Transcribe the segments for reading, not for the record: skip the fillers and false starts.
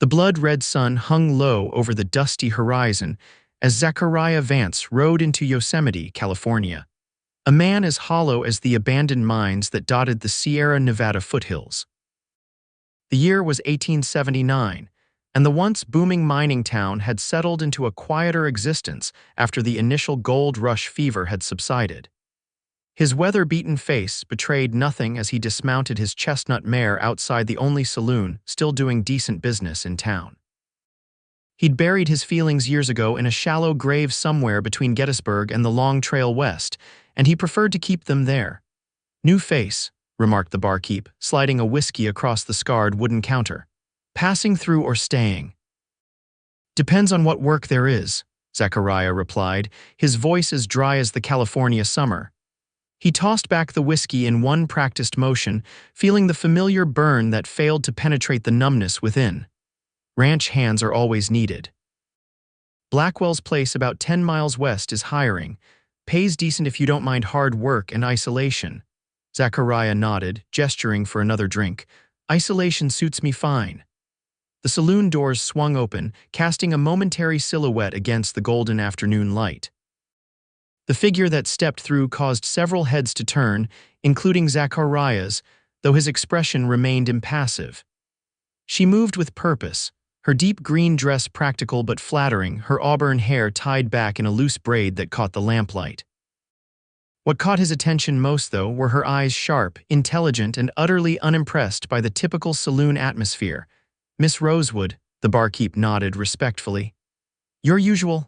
The blood-red sun hung low over the dusty horizon as Zachariah Vance rode into Yosemite, California, a man as hollow as the abandoned mines that dotted the Sierra Nevada foothills. The year was 1879, and the once booming mining town had settled into a quieter existence after the initial gold rush fever had subsided. His weather-beaten face betrayed nothing as he dismounted his chestnut mare outside the only saloon still doing decent business in town. He'd buried his feelings years ago in a shallow grave somewhere between Gettysburg and the Long Trail West, and he preferred to keep them there. "New face," remarked the barkeep, sliding a whiskey across the scarred wooden counter. "Passing through or staying?" "Depends on what work there is," Zachariah replied, his voice as dry as the California summer. He tossed back the whiskey in one practiced motion, feeling the familiar burn that failed to penetrate the numbness within. Ranch hands are always needed. "Blackwell's place about 10 miles west is hiring. Pays decent if you don't mind hard work and isolation." Zachariah nodded, gesturing for another drink. "Isolation suits me fine." The saloon doors swung open, casting a momentary silhouette against the golden afternoon light. The figure that stepped through caused several heads to turn, including Zachariah's, though his expression remained impassive. She moved with purpose, her deep green dress practical but flattering, her auburn hair tied back in a loose braid that caught the lamplight. What caught his attention most, though, were her eyes, sharp, intelligent, and utterly unimpressed by the typical saloon atmosphere. "Miss Rosewood," the barkeep nodded respectfully. "Your usual?"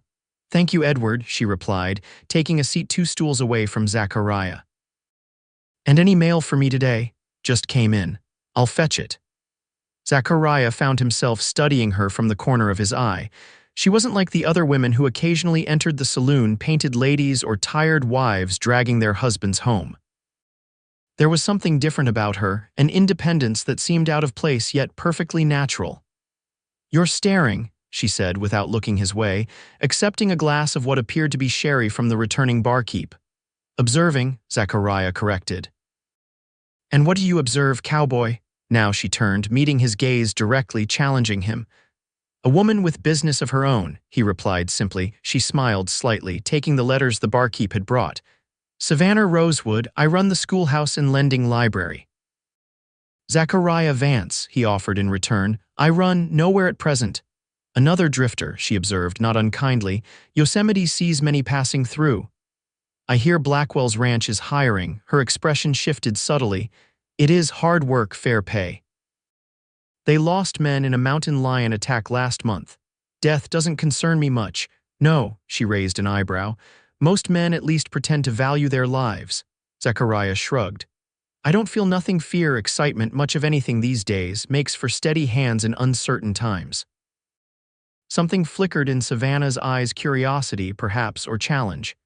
"Thank you, Edward," she replied, taking a seat 2 stools away from Zachariah. "And any mail for me today? Just came in. I'll fetch it." Zachariah found himself studying her from the corner of his eye. She wasn't like the other women who occasionally entered the saloon, painted ladies or tired wives dragging their husbands home. There was something different about her, an independence that seemed out of place yet perfectly natural. "You're staring," she said without looking his way, accepting a glass of what appeared to be sherry from the returning barkeep. "Observing," Zachariah corrected. "And what do you observe, Cowboy?" Now she turned, meeting his gaze directly, challenging him. "A woman with business of her own," he replied simply. She smiled slightly, taking the letters the barkeep had brought. "Savannah Rosewood, I run the schoolhouse and lending library." "Zachariah Vance," he offered in return. "I run nowhere at present." "Another drifter," she observed, not unkindly. "Yosemite sees many passing through." "I hear Blackwell's ranch is hiring." Her expression shifted subtly. "It is hard work, fair pay." "They lost men in a mountain lion attack last month. Death doesn't concern me much." "No," she raised an eyebrow. "Most men at least pretend to value their lives." Zachariah shrugged. "I don't feel nothing fear, excitement, much of anything these days. Makes for steady hands in uncertain times." Something flickered in Savannah's eyes, curiosity, perhaps, or challenge.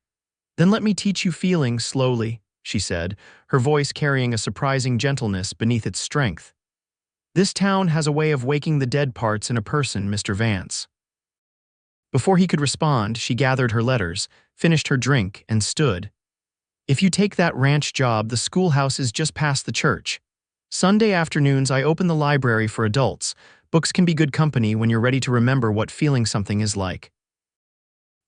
"Then let me teach you feeling slowly," she said, her voice carrying a surprising gentleness beneath its strength. "This town has a way of waking the dead parts in a person, Mr. Vance." Before he could respond, she gathered her letters, finished her drink, and stood. "If you take that ranch job, the schoolhouse is just past the church. Sunday afternoons I open the library for adults. Books can be good company when you're ready to remember what feeling something is like."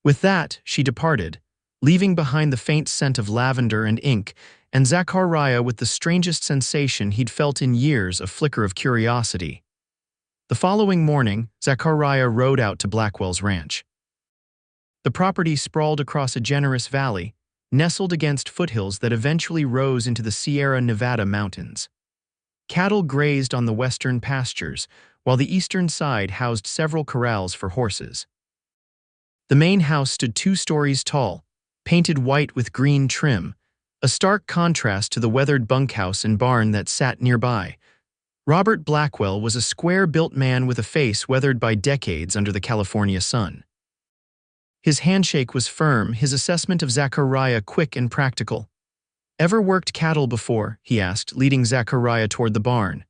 With that, she departed, leaving behind the faint scent of lavender and ink, and Zachariah with the strangest sensation he'd felt in years, a flicker of curiosity. The following morning, Zachariah rode out to Blackwell's ranch. The property sprawled across a generous valley, nestled against foothills that eventually rose into the Sierra Nevada mountains. Cattle grazed on the western pastures, while the eastern side housed several corrals for horses. The main house stood 2 stories tall, painted white with green trim, a stark contrast to the weathered bunkhouse and barn that sat nearby. Robert Blackwell was a square-built man with a face weathered by decades under the California sun. His handshake was firm, his assessment of Zachariah quick and practical. "Ever worked cattle before?" he asked, leading Zachariah toward the barn.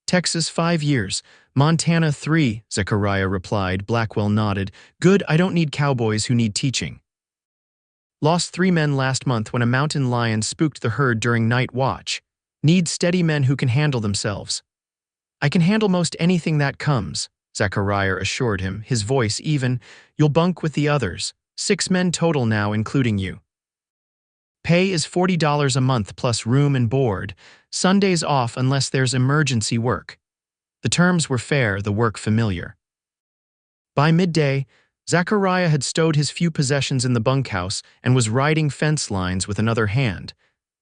"Texas 5 years, Montana 3, Zachariah replied. Blackwell nodded. "Good, I don't need cowboys who need teaching." "Lost 3 men last month when a mountain lion spooked the herd during night watch. Need steady men who can handle themselves." "I can handle most anything that comes," Zachariah assured him, his voice even. You'll bunk with the others. 6 men total now, including you. Pay is $40 a month plus room and board. Sundays off unless there's emergency work. The terms were fair, the work familiar. By midday, Zachariah had stowed his few possessions in the bunkhouse and was riding fence lines with another hand,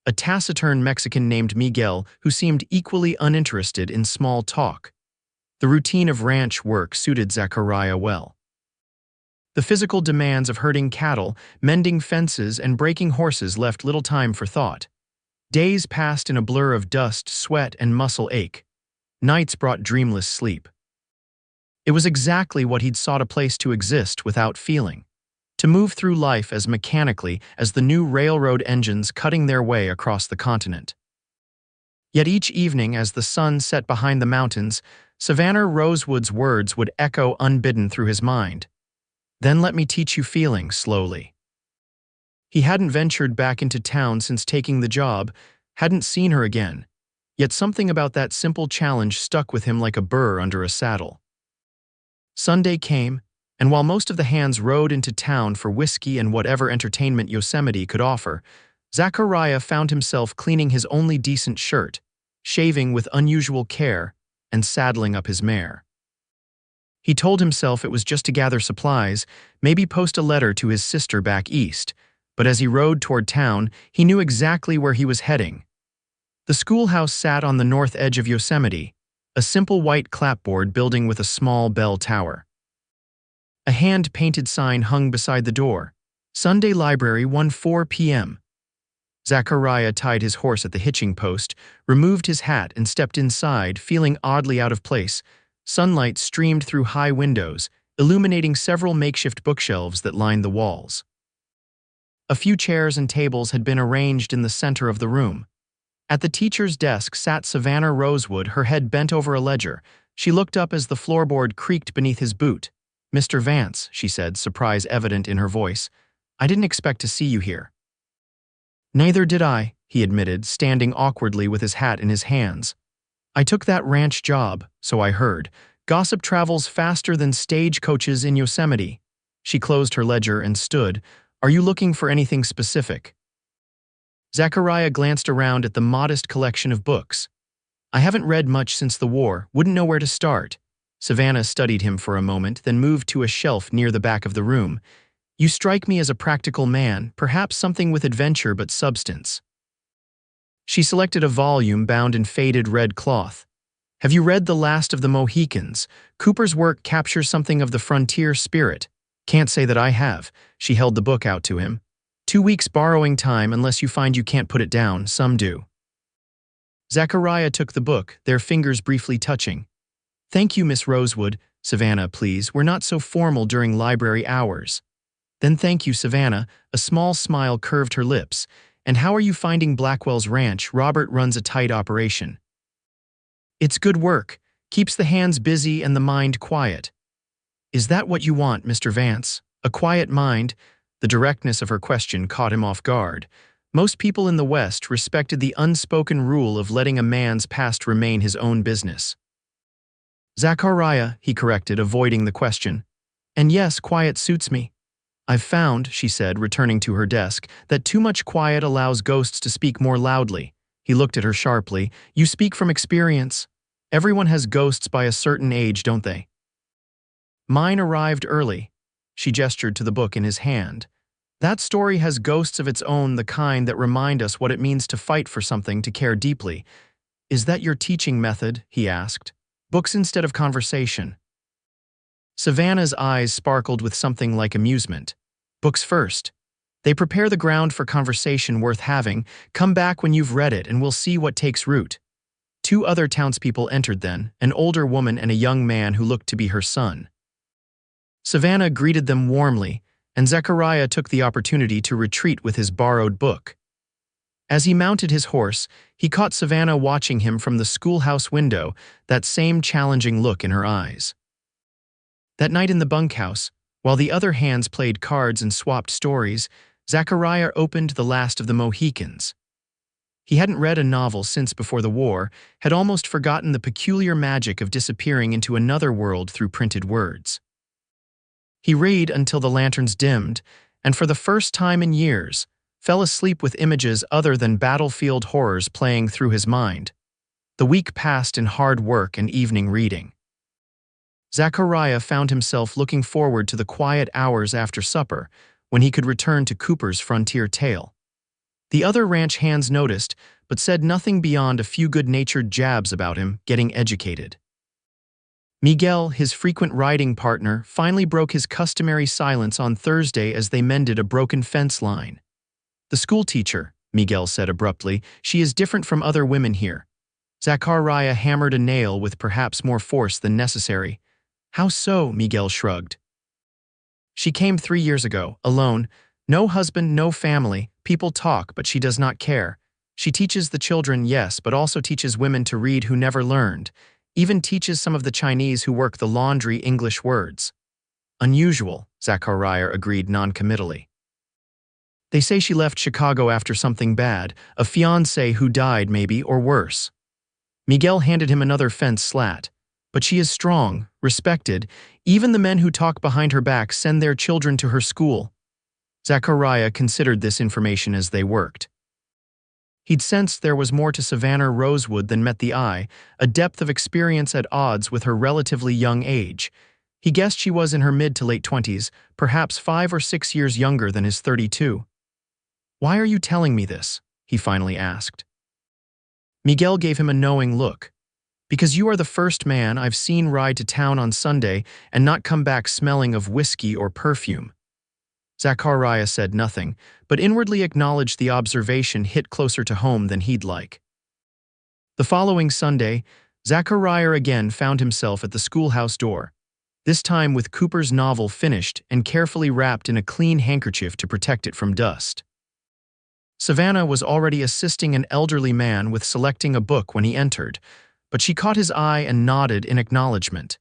a taciturn Mexican named Miguel who seemed equally uninterested in small talk. The routine of ranch work suited Zachariah well. The physical demands of herding cattle, mending fences, and breaking horses left little time for thought. Days passed in a blur of dust, sweat, and muscle ache. Nights brought dreamless sleep. It was exactly what he'd sought a place to exist without feeling, to move through life as mechanically as the new railroad engines cutting their way across the continent. Yet each evening, as the sun set behind the mountains, Savannah Rosewood's words would echo unbidden through his mind. Then let me teach you feeling, slowly. He hadn't ventured back into town since taking the job, hadn't seen her again, yet something about that simple challenge stuck with him like a burr under a saddle. Sunday came, and while most of the hands rode into town for whiskey and whatever entertainment Yosemite could offer, Zachariah found himself cleaning his only decent shirt, shaving with unusual care, and saddling up his mare. He told himself it was just to gather supplies, maybe post a letter to his sister back east, but as he rode toward town, he knew exactly where he was heading. The schoolhouse sat on the north edge of Yosemite, a simple white clapboard building with a small bell tower. A hand-painted sign hung beside the door. Sunday Library, 1:04 p.m. Zachariah tied his horse at the hitching post, removed his hat, and stepped inside, feeling oddly out of place. Sunlight streamed through high windows, illuminating several makeshift bookshelves that lined the walls. A few chairs and tables had been arranged in the center of the room. At the teacher's desk sat Savannah Rosewood, her head bent over a ledger. She looked up as the floorboard creaked beneath his boot. "Mr. Vance," she said, surprise evident in her voice. "I didn't expect to see you here." "Neither did I," he admitted, standing awkwardly with his hat in his hands. "I took that ranch job, so I heard. Gossip travels faster than stagecoaches in Yosemite." She closed her ledger and stood. "Are you looking for anything specific?" Zachariah glanced around at the modest collection of books. "I haven't read much since the war, wouldn't know where to start." Savannah studied him for a moment, then moved to a shelf near the back of the room. "You strike me as a practical man, perhaps something with adventure but substance." She selected a volume bound in faded red cloth. "Have you read The Last of the Mohicans? Cooper's work captures something of the frontier spirit." "Can't say that I have." She held the book out to him. 2 weeks borrowing time unless you find you can't put it down, some do." Zachariah took the book, their fingers briefly touching. "Thank you, Miss Rosewood." "Savannah, please, we're not so formal during library hours." "Then thank you, Savannah." A small smile curved her lips. "And how are you finding Blackwell's ranch? Robert runs a tight operation." "It's good work. Keeps the hands busy and the mind quiet." "Is that what you want, Mr. Vance? A quiet mind?" The directness of her question caught him off guard. Most people in the West respected the unspoken rule of letting a man's past remain his own business. "Zachariah," he corrected, avoiding the question. "And yes, quiet suits me. I've found," she said, returning to her desk, "that too much quiet allows ghosts to speak more loudly." He looked at her sharply. "You speak from experience. Everyone has ghosts by a certain age, don't they?" "Mine arrived early." She gestured to the book in his hand. "That story has ghosts of its own, the kind that remind us what it means to fight for something, to care deeply." "Is that your teaching method?" he asked. "Books instead of conversation." Savannah's eyes sparkled with something like amusement. "Books first. They prepare the ground for conversation worth having. Come back when you've read it and we'll see what takes root." 2 other townspeople entered then, an older woman and a young man who looked to be her son. Savannah greeted them warmly, and Zachariah took the opportunity to retreat with his borrowed book. As he mounted his horse, he caught Savannah watching him from the schoolhouse window, that same challenging look in her eyes. That night in the bunkhouse, while the other hands played cards and swapped stories, Zachariah opened The Last of the Mohicans. He hadn't read a novel since before the war, had almost forgotten the peculiar magic of disappearing into another world through printed words. He read until the lanterns dimmed, and for the first time in years, fell asleep with images other than battlefield horrors playing through his mind. The week passed in hard work and evening reading. Zachariah found himself looking forward to the quiet hours after supper, when he could return to Cooper's frontier tale. The other ranch hands noticed, but said nothing beyond a few good-natured jabs about him getting educated. Miguel, his frequent riding partner, finally broke his customary silence on Thursday as they mended a broken fence line. "The schoolteacher," Miguel said abruptly, "she is different from other women here." Zachariah hammered a nail with perhaps more force than necessary. "How so?" Miguel shrugged. "She came 3 years ago, alone. No husband, no family. People talk, but she does not care. She teaches the children, yes, but also teaches women to read who never learned. Even teaches some of the Chinese who work the laundry English words." "Unusual," Zachariah agreed noncommittally. "They say she left Chicago after something bad, a fiancé who died maybe, or worse." Miguel handed him another fence slat. "But she is strong, respected. Even the men who talk behind her back send their children to her school." Zachariah considered this information as they worked. He'd sensed there was more to Savannah Rosewood than met the eye, a depth of experience at odds with her relatively young age. He guessed she was in her mid to late 20s, perhaps 5 or 6 years younger than his 32. "Why are you telling me this?" he finally asked. Miguel gave him a knowing look. "Because you are the first man I've seen ride to town on Sunday and not come back smelling of whiskey or perfume." Zachariah said nothing, but inwardly acknowledged the observation hit closer to home than he'd like. The following Sunday, Zachariah again found himself at the schoolhouse door, this time with Cooper's novel finished and carefully wrapped in a clean handkerchief to protect it from dust. Savannah was already assisting an elderly man with selecting a book when he entered, but she caught his eye and nodded in acknowledgement.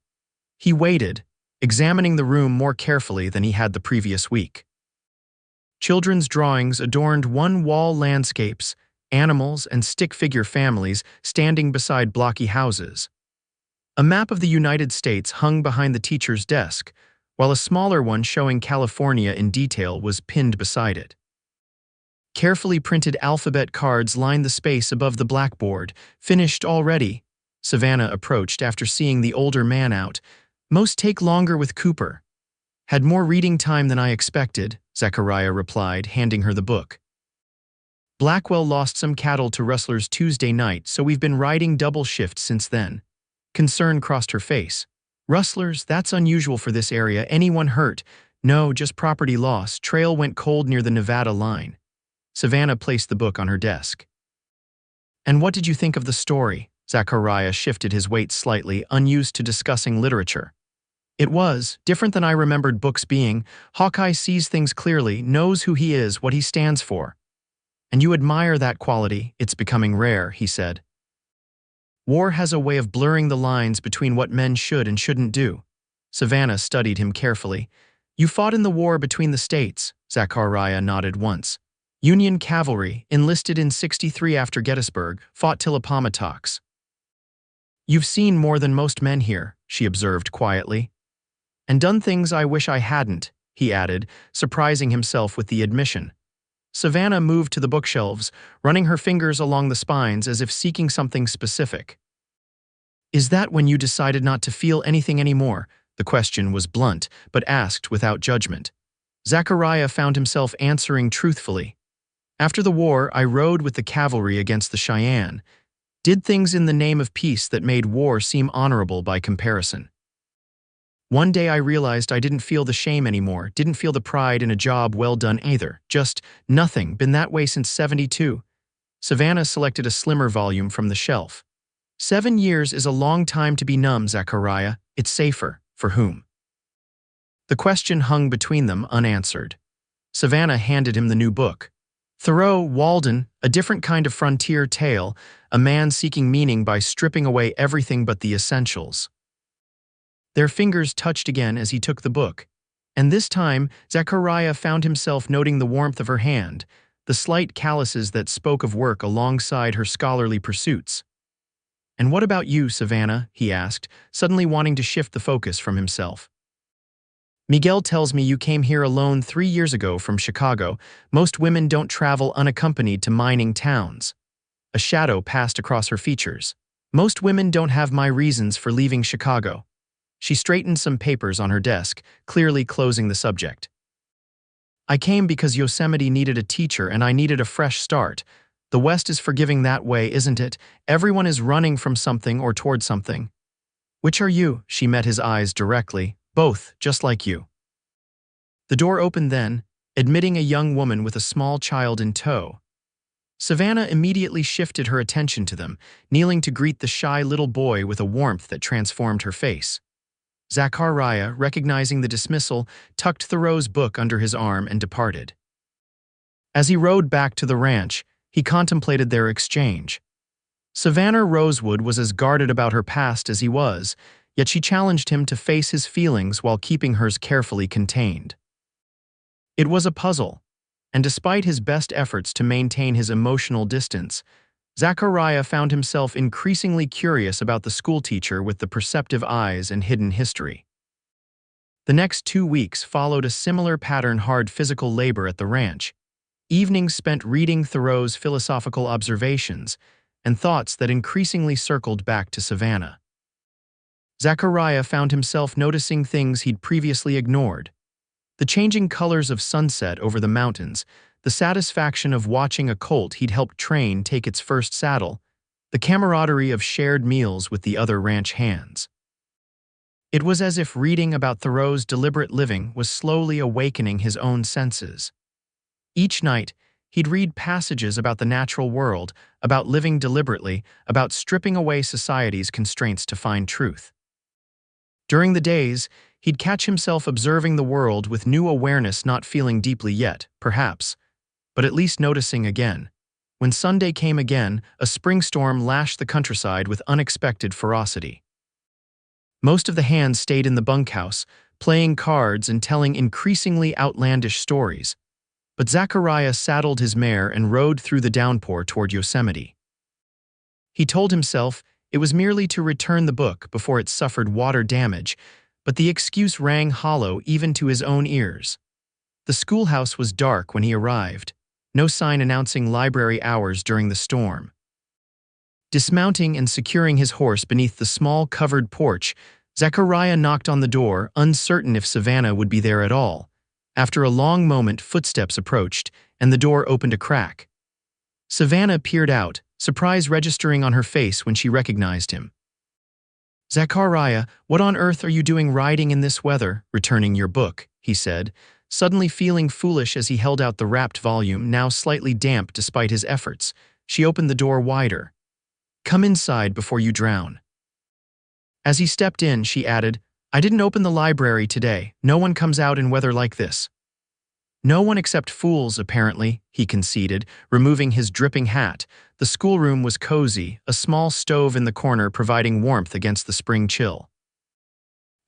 He waited, examining the room more carefully than he had the previous week. Children's drawings adorned one-wall landscapes, animals and stick-figure families standing beside blocky houses. A map of the United States hung behind the teacher's desk, while a smaller one showing California in detail was pinned beside it. Carefully printed alphabet cards lined the space above the blackboard. "Finished already?" Savannah approached after seeing the older man out. "Most take longer with Cooper." "Had more reading time than I expected," Zachariah replied, handing her the book. "Blackwell lost some cattle to rustlers Tuesday night, so we've been riding double shift since then." Concern crossed her face. "Rustlers? That's unusual for this area. Anyone hurt?" "No, just property loss. Trail went cold near the Nevada line." Savannah placed the book on her desk. "And what did you think of the story?" Zachariah shifted his weight slightly, unused to discussing literature. "It was different than I remembered books being. Hawkeye sees things clearly, knows who he is, what he stands for." "And you admire that quality. It's becoming rare," he said. "War has a way of blurring the lines between what men should and shouldn't do." Savannah studied him carefully. "You fought in the war between the states," Zachariah nodded once. "Union cavalry, enlisted in '63 after Gettysburg, fought till Appomattox." "You've seen more than most men here," she observed quietly. "And done things I wish I hadn't," he added, surprising himself with the admission. Savannah moved to the bookshelves, running her fingers along the spines as if seeking something specific. "Is that when you decided not to feel anything anymore?" The question was blunt, but asked without judgment. Zachariah found himself answering truthfully. "After the war, I rode with the cavalry against the Cheyenne. Did things in the name of peace that made war seem honorable by comparison. One day I realized I didn't feel the shame anymore, didn't feel the pride in a job well done either. Just nothing. Been that way since '72. Savannah selected a slimmer volume from the shelf. 7 years is a long time to be numb, Zachariah. It's safer. For whom? The question hung between them unanswered. Savannah handed him the new book. Thoreau, Walden, a different kind of frontier tale, a man seeking meaning by stripping away everything but the essentials. Their fingers touched again as he took the book, and this time Zachariah found himself noting the warmth of her hand, the slight calluses that spoke of work alongside her scholarly pursuits. "And what about you, Savannah?" he asked, suddenly wanting to shift the focus from himself. "Miguel tells me you came here alone 3 years ago from Chicago. Most women don't travel unaccompanied to mining towns." A shadow passed across her features. "Most women don't have my reasons for leaving Chicago." She straightened some papers on her desk, clearly closing the subject. "I came because Yosemite needed a teacher and I needed a fresh start. The West is forgiving that way, isn't it? Everyone is running from something or toward something." "Which are you?" She met his eyes directly. "Both, just like you." The door opened then, admitting a young woman with a small child in tow. Savannah immediately shifted her attention to them, kneeling to greet the shy little boy with a warmth that transformed her face. Zachariah, recognizing the dismissal, tucked Thoreau's book under his arm and departed. As he rode back to the ranch, he contemplated their exchange. Savannah Rosewood was as guarded about her past as he was, yet she challenged him to face his feelings while keeping hers carefully contained. It was a puzzle, and despite his best efforts to maintain his emotional distance, Zachariah found himself increasingly curious about the schoolteacher with the perceptive eyes and hidden history. The next 2 weeks followed a similar pattern: hard physical labor at the ranch, evenings spent reading Thoreau's philosophical observations, and thoughts that increasingly circled back to Savannah. Zachariah found himself noticing things he'd previously ignored: the changing colors of sunset over the mountains, the satisfaction of watching a colt he'd helped train take its first saddle, the camaraderie of shared meals with the other ranch hands. It was as if reading about Thoreau's deliberate living was slowly awakening his own senses. Each night, he'd read passages about the natural world, about living deliberately, about stripping away society's constraints to find truth. During the days, he'd catch himself observing the world with new awareness, not feeling deeply yet, perhaps, but at least noticing again. When Sunday came again, a spring storm lashed the countryside with unexpected ferocity. Most of the hands stayed in the bunkhouse, playing cards and telling increasingly outlandish stories. But Zachariah saddled his mare and rode through the downpour toward Yosemite. He told himself it was merely to return the book before it suffered water damage, but the excuse rang hollow even to his own ears. The schoolhouse was dark when he arrived, no sign announcing library hours during the storm. Dismounting and securing his horse beneath the small covered porch, Zachariah knocked on the door, uncertain if Savannah would be there at all. After a long moment, footsteps approached, and the door opened a crack. Savannah peered out, surprise registering on her face when she recognized him. "Zachariah, what on earth are you doing riding in this weather?" "Returning your book," he said, suddenly feeling foolish as he held out the wrapped volume, now slightly damp despite his efforts. She opened the door wider. "Come inside before you drown." As he stepped in, she added, "I didn't open the library today. No one comes out in weather like this." "No one except fools, apparently," he conceded, removing his dripping hat. The schoolroom was cozy, a small stove in the corner providing warmth against the spring chill.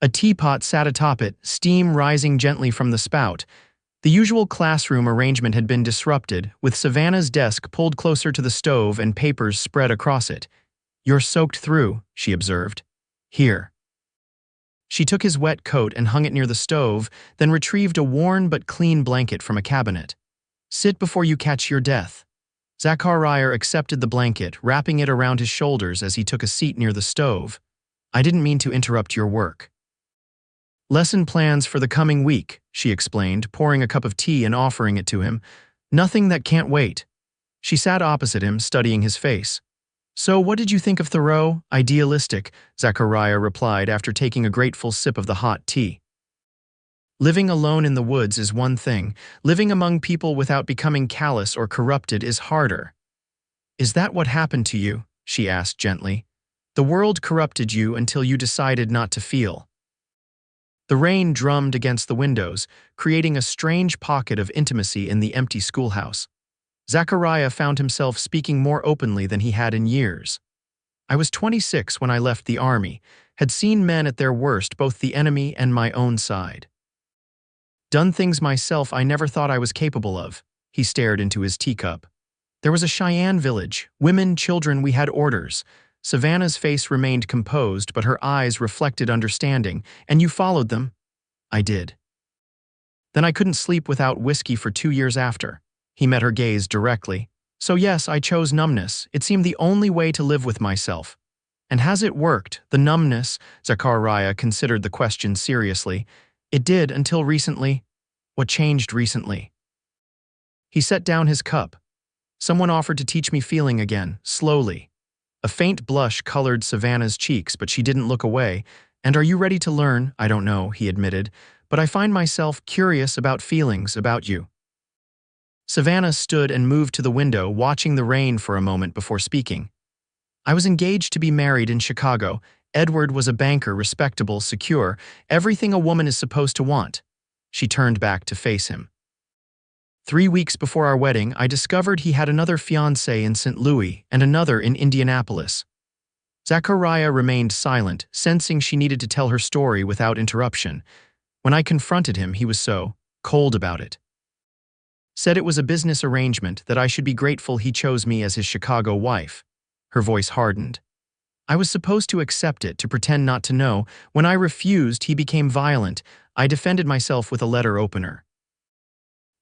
A teapot sat atop it, steam rising gently from the spout. The usual classroom arrangement had been disrupted, with Savannah's desk pulled closer to the stove and papers spread across it. "You're soaked through," she observed. "Here." She took his wet coat and hung it near the stove, then retrieved a worn but clean blanket from a cabinet. "Sit before you catch your death." Zachariah accepted the blanket, wrapping it around his shoulders as he took a seat near the stove. "I didn't mean to interrupt your work." "Lesson plans for the coming week," she explained, pouring a cup of tea and offering it to him. "Nothing that can't wait." She sat opposite him, studying his face. "So what did you think of Thoreau?" "Idealistic," Zachariah replied after taking a grateful sip of the hot tea. "Living alone in the woods is one thing. Living among people without becoming callous or corrupted is harder." "Is that what happened to you?" she asked gently. "The world corrupted you until you decided not to feel." The rain drummed against the windows, creating a strange pocket of intimacy in the empty schoolhouse. Zachariah found himself speaking more openly than he had in years. "I was 26 when I left the army, had seen men at their worst, both the enemy and my own side. Done things myself I never thought I was capable of," He stared into his teacup. There was a Cheyenne village. Women, children, we had orders. Savannah's face remained composed, but her eyes reflected understanding. And you followed them? I did. Then I couldn't sleep without whiskey for 2 years after. He met her gaze directly. So yes, I chose numbness. It seemed the only way to live with myself. And has it worked? The numbness? Zachariah considered the question seriously. It did until recently. What changed recently? He set down his cup. Someone offered to teach me feeling again, slowly. A faint blush colored Savannah's cheeks, but she didn't look away. And are you ready to learn? I don't know, he admitted, but I find myself curious about feelings about you. Savannah stood and moved to the window, watching the rain for a moment before speaking. I was engaged to be married in Chicago. Edward was a banker, respectable, secure, everything a woman is supposed to want. She turned back to face him. 3 weeks before our wedding, I discovered he had another fiancée in St. Louis and another in Indianapolis. Zachariah remained silent, sensing she needed to tell her story without interruption. When I confronted him, he was so cold about it. Said it was a business arrangement, that I should be grateful he chose me as his Chicago wife. Her voice hardened. I was supposed to accept it, to pretend not to know. When I refused, he became violent. I defended myself with a letter opener.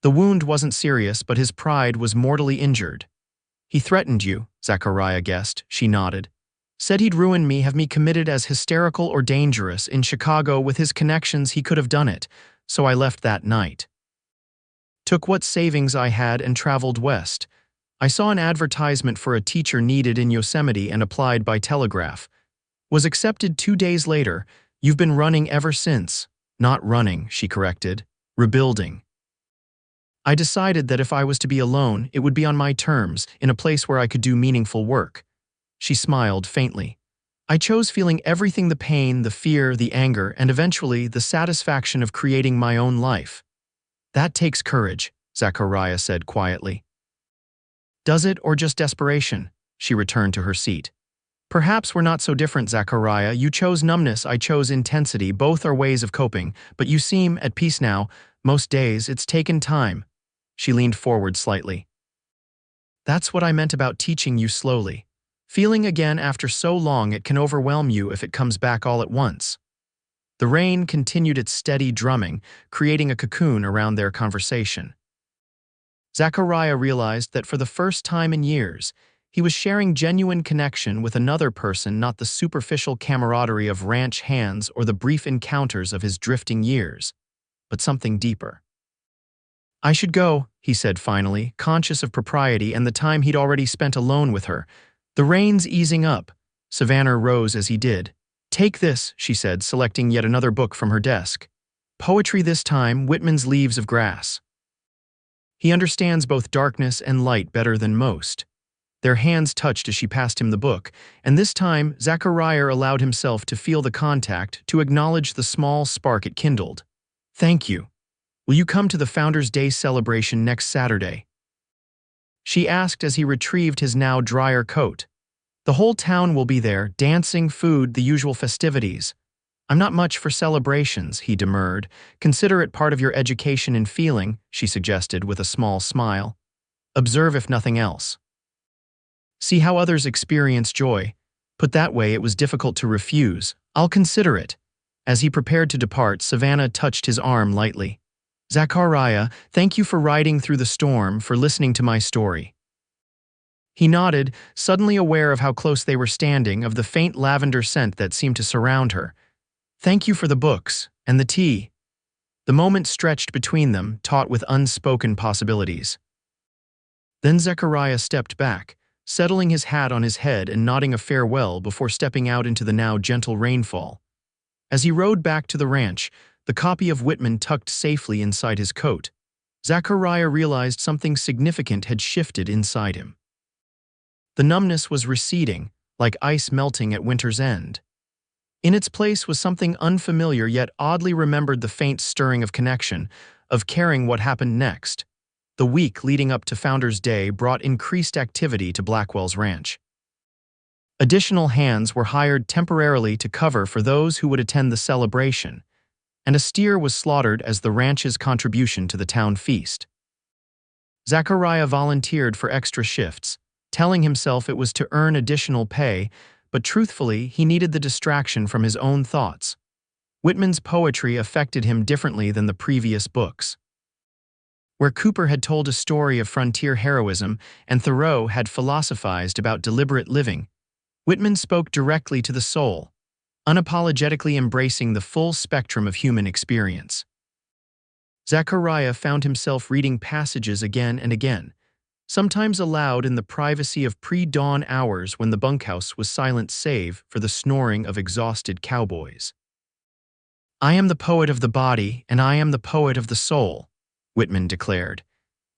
The wound wasn't serious, but his pride was mortally injured. He threatened you, Zachariah guessed. She nodded. Said he'd ruin me, have me committed as hysterical or dangerous. In Chicago, with his connections, he could have done it. So I left that night. Took what savings I had and traveled west. I saw an advertisement for a teacher needed in Yosemite and applied by telegraph. Was accepted 2 days later. You've been running ever since. Not running, she corrected. Rebuilding. I decided that if I was to be alone, it would be on my terms, in a place where I could do meaningful work. She smiled faintly. I chose feeling everything, the pain, the fear, the anger, and eventually the satisfaction of creating my own life. That takes courage, Zachariah said quietly. Does it, or just desperation? She returned to her seat. Perhaps we're not so different, Zachariah. You chose numbness, I chose intensity. Both are ways of coping, but you seem at peace now. Most days, it's taken time. She leaned forward slightly. That's what I meant about teaching you slowly. Feeling again after so long, it can overwhelm you if it comes back all at once. The rain continued its steady drumming, creating a cocoon around their conversation. Zachariah realized that for the first time in years, he was sharing genuine connection with another person, not the superficial camaraderie of ranch hands or the brief encounters of his drifting years, but something deeper. I should go, he said finally, conscious of propriety and the time he'd already spent alone with her. The rain's easing up. Savannah rose as he did. Take this, she said, selecting yet another book from her desk. Poetry this time, Whitman's Leaves of Grass. He understands both darkness and light better than most. Their hands touched as she passed him the book, and this time Zachariah allowed himself to feel the contact, to acknowledge the small spark it kindled. Thank you. Will you come to the Founders' Day celebration next Saturday? She asked as he retrieved his now drier coat. The whole town will be there, dancing, food, the usual festivities. I'm not much for celebrations, he demurred. Consider it part of your education in feeling, she suggested with a small smile. Observe if nothing else. See how others experience joy. Put that way, it was difficult to refuse. I'll consider it. As he prepared to depart, Savannah touched his arm lightly. Zachariah, thank you for riding through the storm, for listening to my story. He nodded, suddenly aware of how close they were standing, of the faint lavender scent that seemed to surround her. Thank you for the books, and the tea. The moment stretched between them, taut with unspoken possibilities. Then Zachariah stepped back, settling his hat on his head and nodding a farewell before stepping out into the now gentle rainfall. As he rode back to the ranch, the copy of Whitman tucked safely inside his coat, Zachariah realized something significant had shifted inside him. The numbness was receding, like ice melting at winter's end. In its place was something unfamiliar yet oddly remembered, the faint stirring of connection, of caring what happened next. The week leading up to Founders' Day brought increased activity to Blackwell's ranch. Additional hands were hired temporarily to cover for those who would attend the celebration, and a steer was slaughtered as the ranch's contribution to the town feast. Zachariah volunteered for extra shifts, telling himself it was to earn additional pay, but truthfully, he needed the distraction from his own thoughts. Whitman's poetry affected him differently than the previous books. Where Cooper had told a story of frontier heroism and Thoreau had philosophized about deliberate living, Whitman spoke directly to the soul, unapologetically embracing the full spectrum of human experience. Zachariah found himself reading passages again and again, sometimes aloud in the privacy of pre-dawn hours when the bunkhouse was silent save for the snoring of exhausted cowboys. "I am the poet of the body, and I am the poet of the soul," Whitman declared,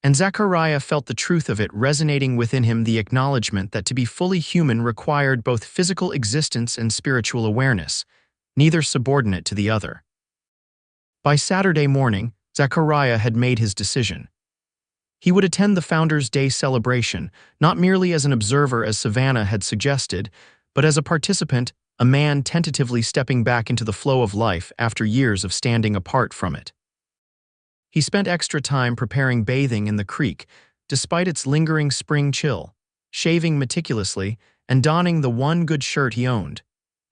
and Zachariah felt the truth of it resonating within him, the acknowledgement that to be fully human required both physical existence and spiritual awareness, neither subordinate to the other. By Saturday morning, Zachariah had made his decision. He would attend the Founders' Day celebration, not merely as an observer as Savannah had suggested, but as a participant, a man tentatively stepping back into the flow of life after years of standing apart from it. He spent extra time preparing bathing in the creek, despite its lingering spring chill, shaving meticulously and donning the one good shirt he owned,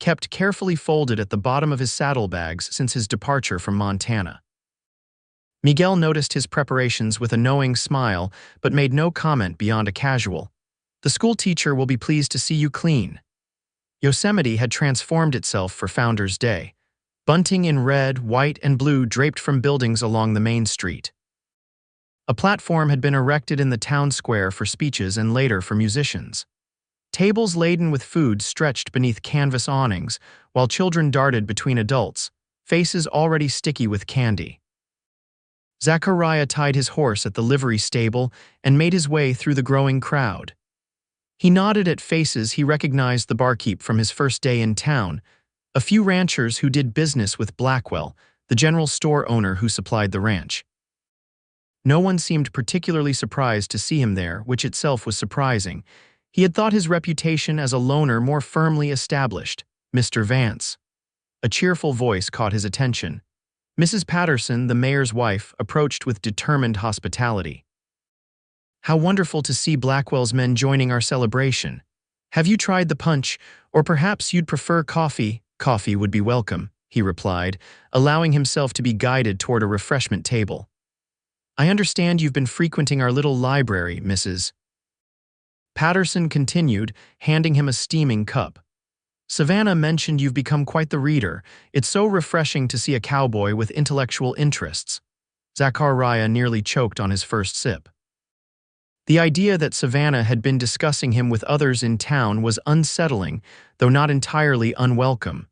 kept carefully folded at the bottom of his saddlebags since his departure from Montana. Miguel noticed his preparations with a knowing smile, but made no comment beyond a casual, "The school teacher will be pleased to see you clean." Yosemite had transformed itself for Founders' Day, bunting in red, white, and blue draped from buildings along the main street. A platform had been erected in the town square for speeches and later for musicians. Tables laden with food stretched beneath canvas awnings, while children darted between adults, faces already sticky with candy. Zachariah tied his horse at the livery stable and made his way through the growing crowd. He nodded at faces he recognized, the barkeep from his first day in town, a few ranchers who did business with Blackwell, the general store owner who supplied the ranch. No one seemed particularly surprised to see him there, which itself was surprising. He had thought his reputation as a loner more firmly established. "Mr. Vance." A cheerful voice caught his attention. Mrs. Patterson, the mayor's wife, approached with determined hospitality. "How wonderful to see Blackwell's men joining our celebration. Have you tried the punch, or perhaps you'd prefer coffee?" "Coffee would be welcome," he replied, allowing himself to be guided toward a refreshment table. "I understand you've been frequenting our little library, Mrs." Patterson continued, handing him a steaming cup. "Savannah mentioned you've become quite the reader. It's so refreshing to see a cowboy with intellectual interests." Zachariah nearly choked on his first sip. The idea that Savannah had been discussing him with others in town was unsettling, though not entirely unwelcome.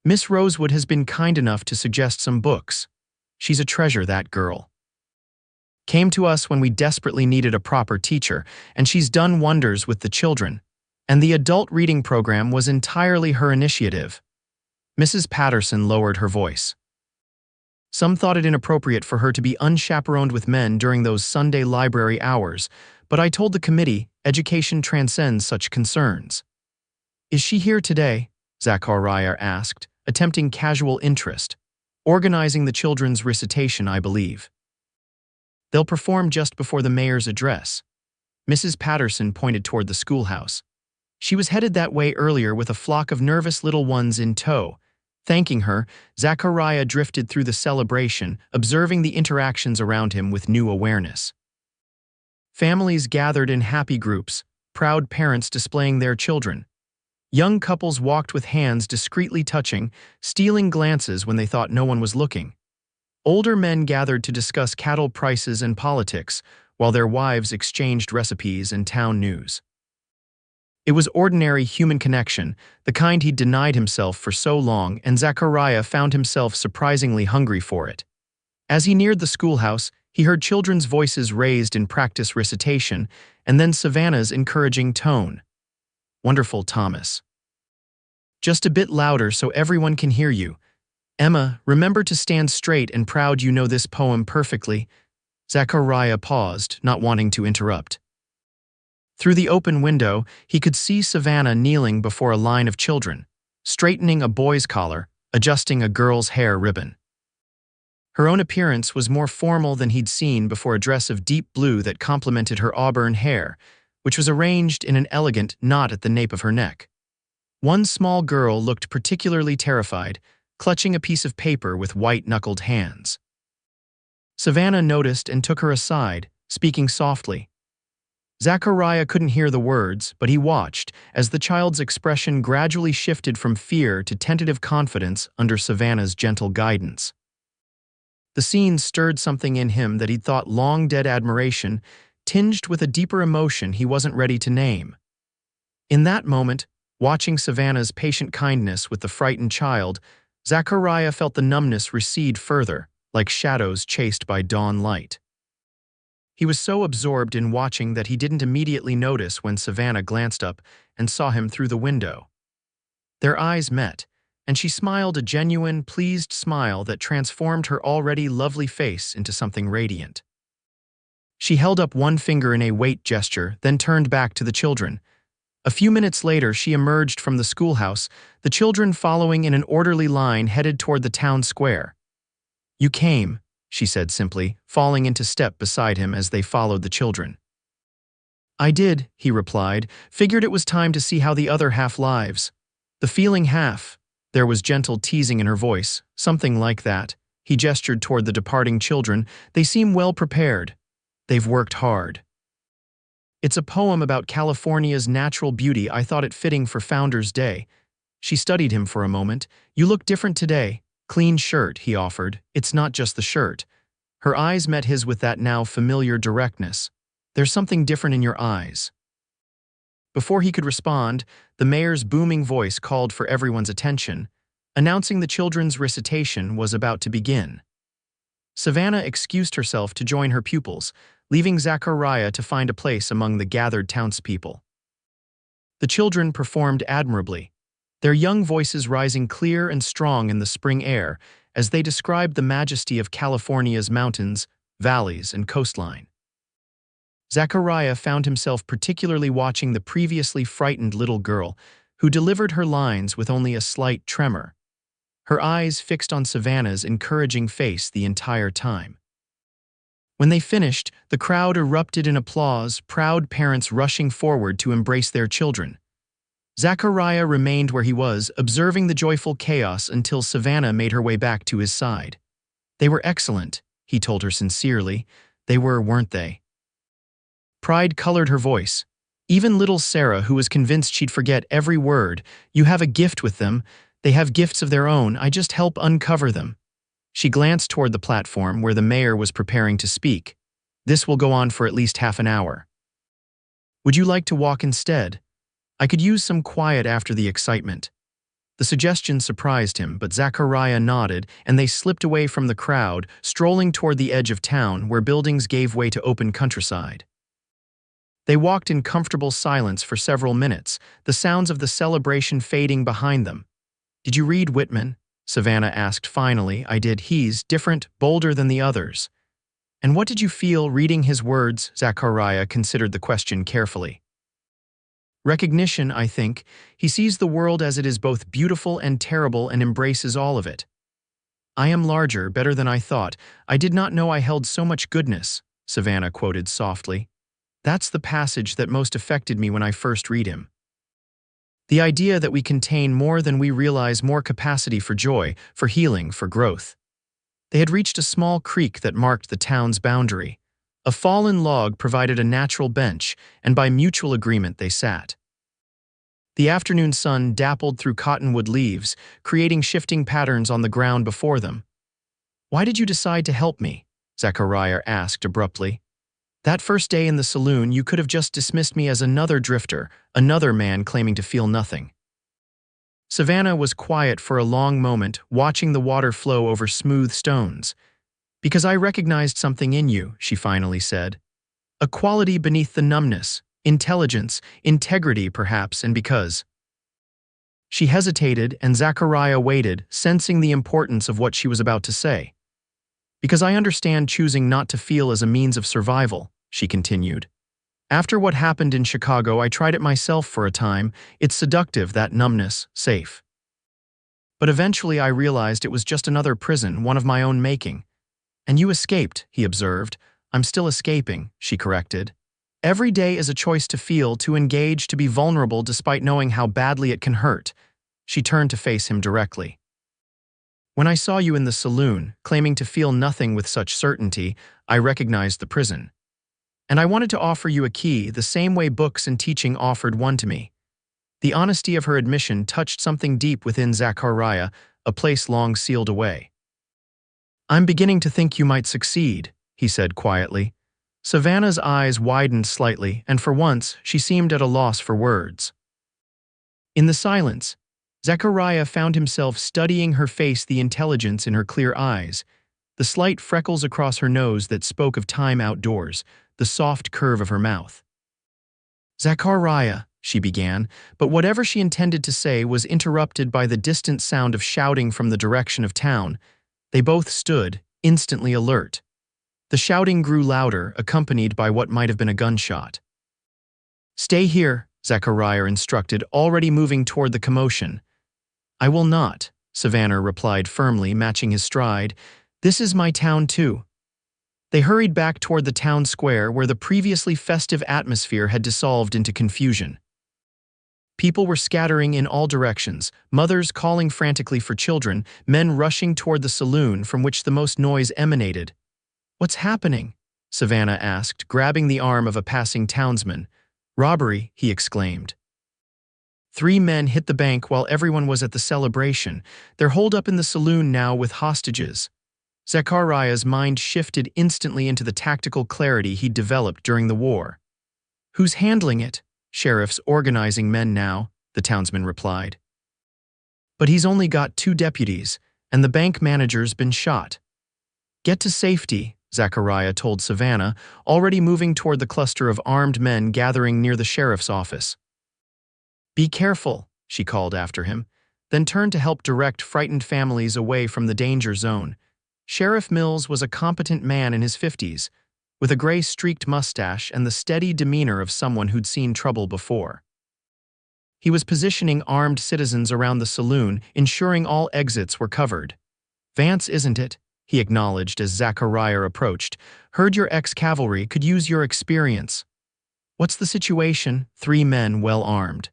"Miss Rosewood has been kind enough to suggest some books. She's a treasure, that girl. Came to us when we desperately needed a proper teacher, and she's done wonders with the children. And the adult reading program was entirely her initiative." Mrs. Patterson lowered her voice. "Some thought it inappropriate for her to be unchaperoned with men during those Sunday library hours, but I told the committee education transcends such concerns." "Is she here today?" Zachariah asked, attempting casual interest. "Organizing the children's recitation, I believe. They'll perform just before the mayor's address." Mrs. Patterson pointed toward the schoolhouse. She was headed that way earlier with a flock of nervous little ones in tow. Thanking her, Zachariah drifted through the celebration, observing the interactions around him with new awareness. Families gathered in happy groups, proud parents displaying their children. Young couples walked with hands discreetly touching, stealing glances when they thought no one was looking. Older men gathered to discuss cattle prices and politics, while their wives exchanged recipes and town news. It was ordinary human connection, the kind he'd denied himself for so long, and Zachariah found himself surprisingly hungry for it. As he neared the schoolhouse, he heard children's voices raised in practice recitation, and then Savannah's encouraging tone. "Wonderful, Thomas. Just a bit louder so everyone can hear you. Emma, remember to stand straight and proud. You know this poem perfectly." Zachariah paused, not wanting to interrupt. Through the open window, he could see Savannah kneeling before a line of children, straightening a boy's collar, adjusting a girl's hair ribbon. Her own appearance was more formal than he'd seen before, a dress of deep blue that complemented her auburn hair, which was arranged in an elegant knot at the nape of her neck. One small girl looked particularly terrified, clutching a piece of paper with white-knuckled hands. Savannah noticed and took her aside, speaking softly. Zachariah couldn't hear the words, but he watched as the child's expression gradually shifted from fear to tentative confidence under Savannah's gentle guidance. The scene stirred something in him that he'd thought long dead: admiration, tinged with a deeper emotion he wasn't ready to name. In that moment, watching Savannah's patient kindness with the frightened child, Zachariah felt the numbness recede further, like shadows chased by dawn light. He was so absorbed in watching that he didn't immediately notice when Savannah glanced up and saw him through the window. Their eyes met, and she smiled a genuine, pleased smile that transformed her already lovely face into something radiant. She held up one finger in a wait gesture, then turned back to the children. A few minutes later, she emerged from the schoolhouse, the children following in an orderly line headed toward the town square. "You came," she said simply, falling into step beside him as they followed the children. "I did," he replied, "figured it was time to see how the other half lives." "The feeling half." There was gentle teasing in her voice, "something like that." He gestured toward the departing children. "They seem well prepared. They've worked hard." "It's a poem about California's natural beauty. I thought it fitting for Founders' Day." She studied him for a moment. "You look different today." "Clean shirt," he offered. "It's not just the shirt." Her eyes met his with that now familiar directness. "There's something different in your eyes." Before he could respond, the mayor's booming voice called for everyone's attention, announcing the children's recitation was about to begin. Savannah excused herself to join her pupils, leaving Zachariah to find a place among the gathered townspeople. The children performed admirably, their young voices rising clear and strong in the spring air as they described the majesty of California's mountains, valleys, and coastline. Zachariah found himself particularly watching the previously frightened little girl, who delivered her lines with only a slight tremor, her eyes fixed on Savannah's encouraging face the entire time. When they finished, the crowd erupted in applause, proud parents rushing forward to embrace their children. Zachariah remained where he was, observing the joyful chaos until Savannah made her way back to his side. "They were excellent," he told her sincerely. "They were, weren't they?" Pride colored her voice. Even little Sarah, who was convinced she'd forget every word. "You have a gift with them. They have gifts of their own. I just help uncover them." She glanced toward the platform where the mayor was preparing to speak. "This will go on for at least half an hour. Would you like to walk instead? I could use some quiet after the excitement." The suggestion surprised him, but Zachariah nodded, and they slipped away from the crowd, strolling toward the edge of town where buildings gave way to open countryside. They walked in comfortable silence for several minutes, the sounds of the celebration fading behind them. "Did you read Whitman?" Savannah asked finally. "I did. He's different, bolder than the others." "And what did you feel reading his words?" Zachariah considered the question carefully. "Recognition, I think. He sees the world as it is, both beautiful and terrible, and embraces all of it." "I am larger, better than I thought. I did not know I held so much goodness," Savannah quoted softly. "That's the passage that most affected me when I first read him. The idea that we contain more than we realize, more capacity for joy, for healing, for growth." They had reached a small creek that marked the town's boundary. A fallen log provided a natural bench, and by mutual agreement they sat. The afternoon sun dappled through cottonwood leaves, creating shifting patterns on the ground before them. "Why did you decide to help me?" Zachariah asked abruptly. "That first day in the saloon, you could have just dismissed me as another drifter, another man claiming to feel nothing." Savannah was quiet for a long moment, watching the water flow over smooth stones. "Because I recognized something in you," she finally said. "A quality beneath the numbness, intelligence, integrity perhaps, and because—" She hesitated, and Zachariah waited, sensing the importance of what she was about to say. "Because I understand choosing not to feel as a means of survival," she continued. "After what happened in Chicago, I tried it myself for a time. It's seductive, that numbness, safe. But eventually I realized it was just another prison, one of my own making. "And you escaped," he observed. "I'm still escaping," she corrected. "Every day is a choice to feel, to engage, to be vulnerable despite knowing how badly it can hurt." She turned to face him directly. "When I saw you in the saloon, claiming to feel nothing with such certainty, I recognized the prison. And I wanted to offer you a key, the same way books and teaching offered one to me." The honesty of her admission touched something deep within Zachariah, a place long sealed away. "I'm beginning to think you might succeed," he said quietly. Savannah's eyes widened slightly, and for once, she seemed at a loss for words. In the silence, Zachariah found himself studying her face, the intelligence in her clear eyes, the slight freckles across her nose that spoke of time outdoors, the soft curve of her mouth. "Zachariah," she began, but whatever she intended to say was interrupted by the distant sound of shouting from the direction of town. They both stood, instantly alert. The shouting grew louder, accompanied by what might have been a gunshot. "Stay here," Zachariah instructed, already moving toward the commotion. "I will not," Savannah replied firmly, matching his stride. "This is my town too." They hurried back toward the town square where the previously festive atmosphere had dissolved into confusion. People were scattering in all directions, mothers calling frantically for children, men rushing toward the saloon from which the most noise emanated. "What's happening?" Savannah asked, grabbing the arm of a passing townsman. "Robbery," he exclaimed. 3 men hit the bank while everyone was at the celebration. They're holed up in the saloon now with hostages. Zachariah's mind shifted instantly into the tactical clarity he'd developed during the war. "Who's handling it?" "Sheriff's organizing men now," the townsman replied. "But he's only got 2 deputies, and the bank manager's been shot." "Get to safety," Zachariah told Savannah, already moving toward the cluster of armed men gathering near the sheriff's office. "Be careful," she called after him, then turned to help direct frightened families away from the danger zone. Sheriff Mills was a competent man in his 50s, with a gray-streaked mustache and the steady demeanor of someone who'd seen trouble before. He was positioning armed citizens around the saloon, ensuring all exits were covered. "Vance, isn't it?" he acknowledged as Zachariah approached. "Heard your ex-cavalry could use your experience." "What's the situation?" 3 men, well armed.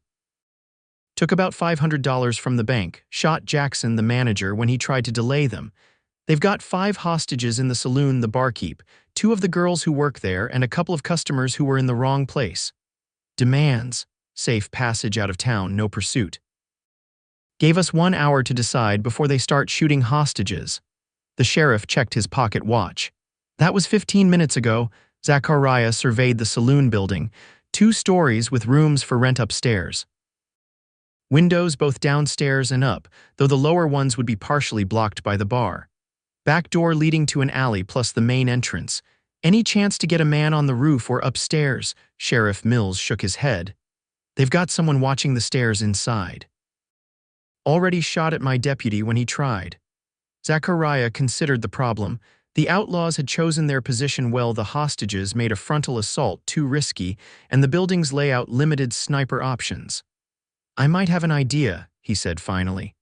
"Took about $500 from the bank, shot Jackson, the manager, when he tried to delay them. They've got 5 hostages in the saloon, the barkeep, 2 of the girls who work there, and a couple of customers who were in the wrong place. Demands: safe passage out of town, no pursuit. Gave us 1 hour to decide before they start shooting hostages." The sheriff checked his pocket watch. "That was 15 minutes ago." Zachariah surveyed the saloon building, 2 stories with rooms for rent upstairs. Windows both downstairs and up, though the lower ones would be partially blocked by the bar. Back door leading to an alley plus the main entrance. "Any chance to get a man on the roof or upstairs?" Sheriff Mills shook his head. "They've got someone watching the stairs inside. Already shot at my deputy when he tried." Zachariah considered the problem. The outlaws had chosen their position well. The hostages made a frontal assault too risky, and the building's layout limited sniper options. "I might have an idea," he said finally.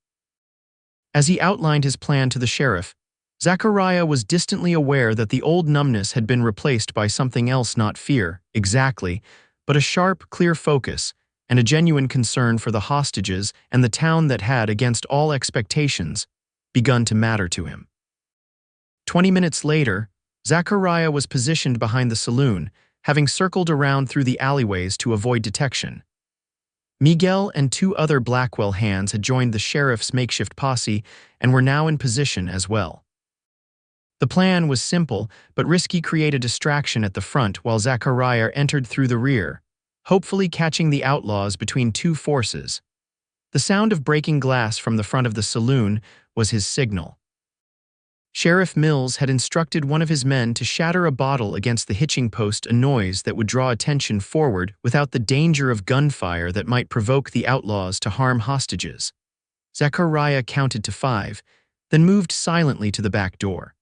As he outlined his plan to the sheriff, Zachariah was distantly aware that the old numbness had been replaced by something else, not fear, exactly, but a sharp, clear focus, and a genuine concern for the hostages and the town that had, against all expectations, begun to matter to him. 20 minutes later, Zachariah was positioned behind the saloon, having circled around through the alleyways to avoid detection. Miguel and 2 other Blackwell hands had joined the sheriff's makeshift posse and were now in position as well. The plan was simple, but risky: create a distraction at the front while Zachariah entered through the rear, hopefully catching the outlaws between 2 forces. The sound of breaking glass from the front of the saloon was his signal. Sheriff Mills had instructed one of his men to shatter a bottle against the hitching post, a noise that would draw attention forward without the danger of gunfire that might provoke the outlaws to harm hostages. Zachariah counted to 5, then moved silently to the back door.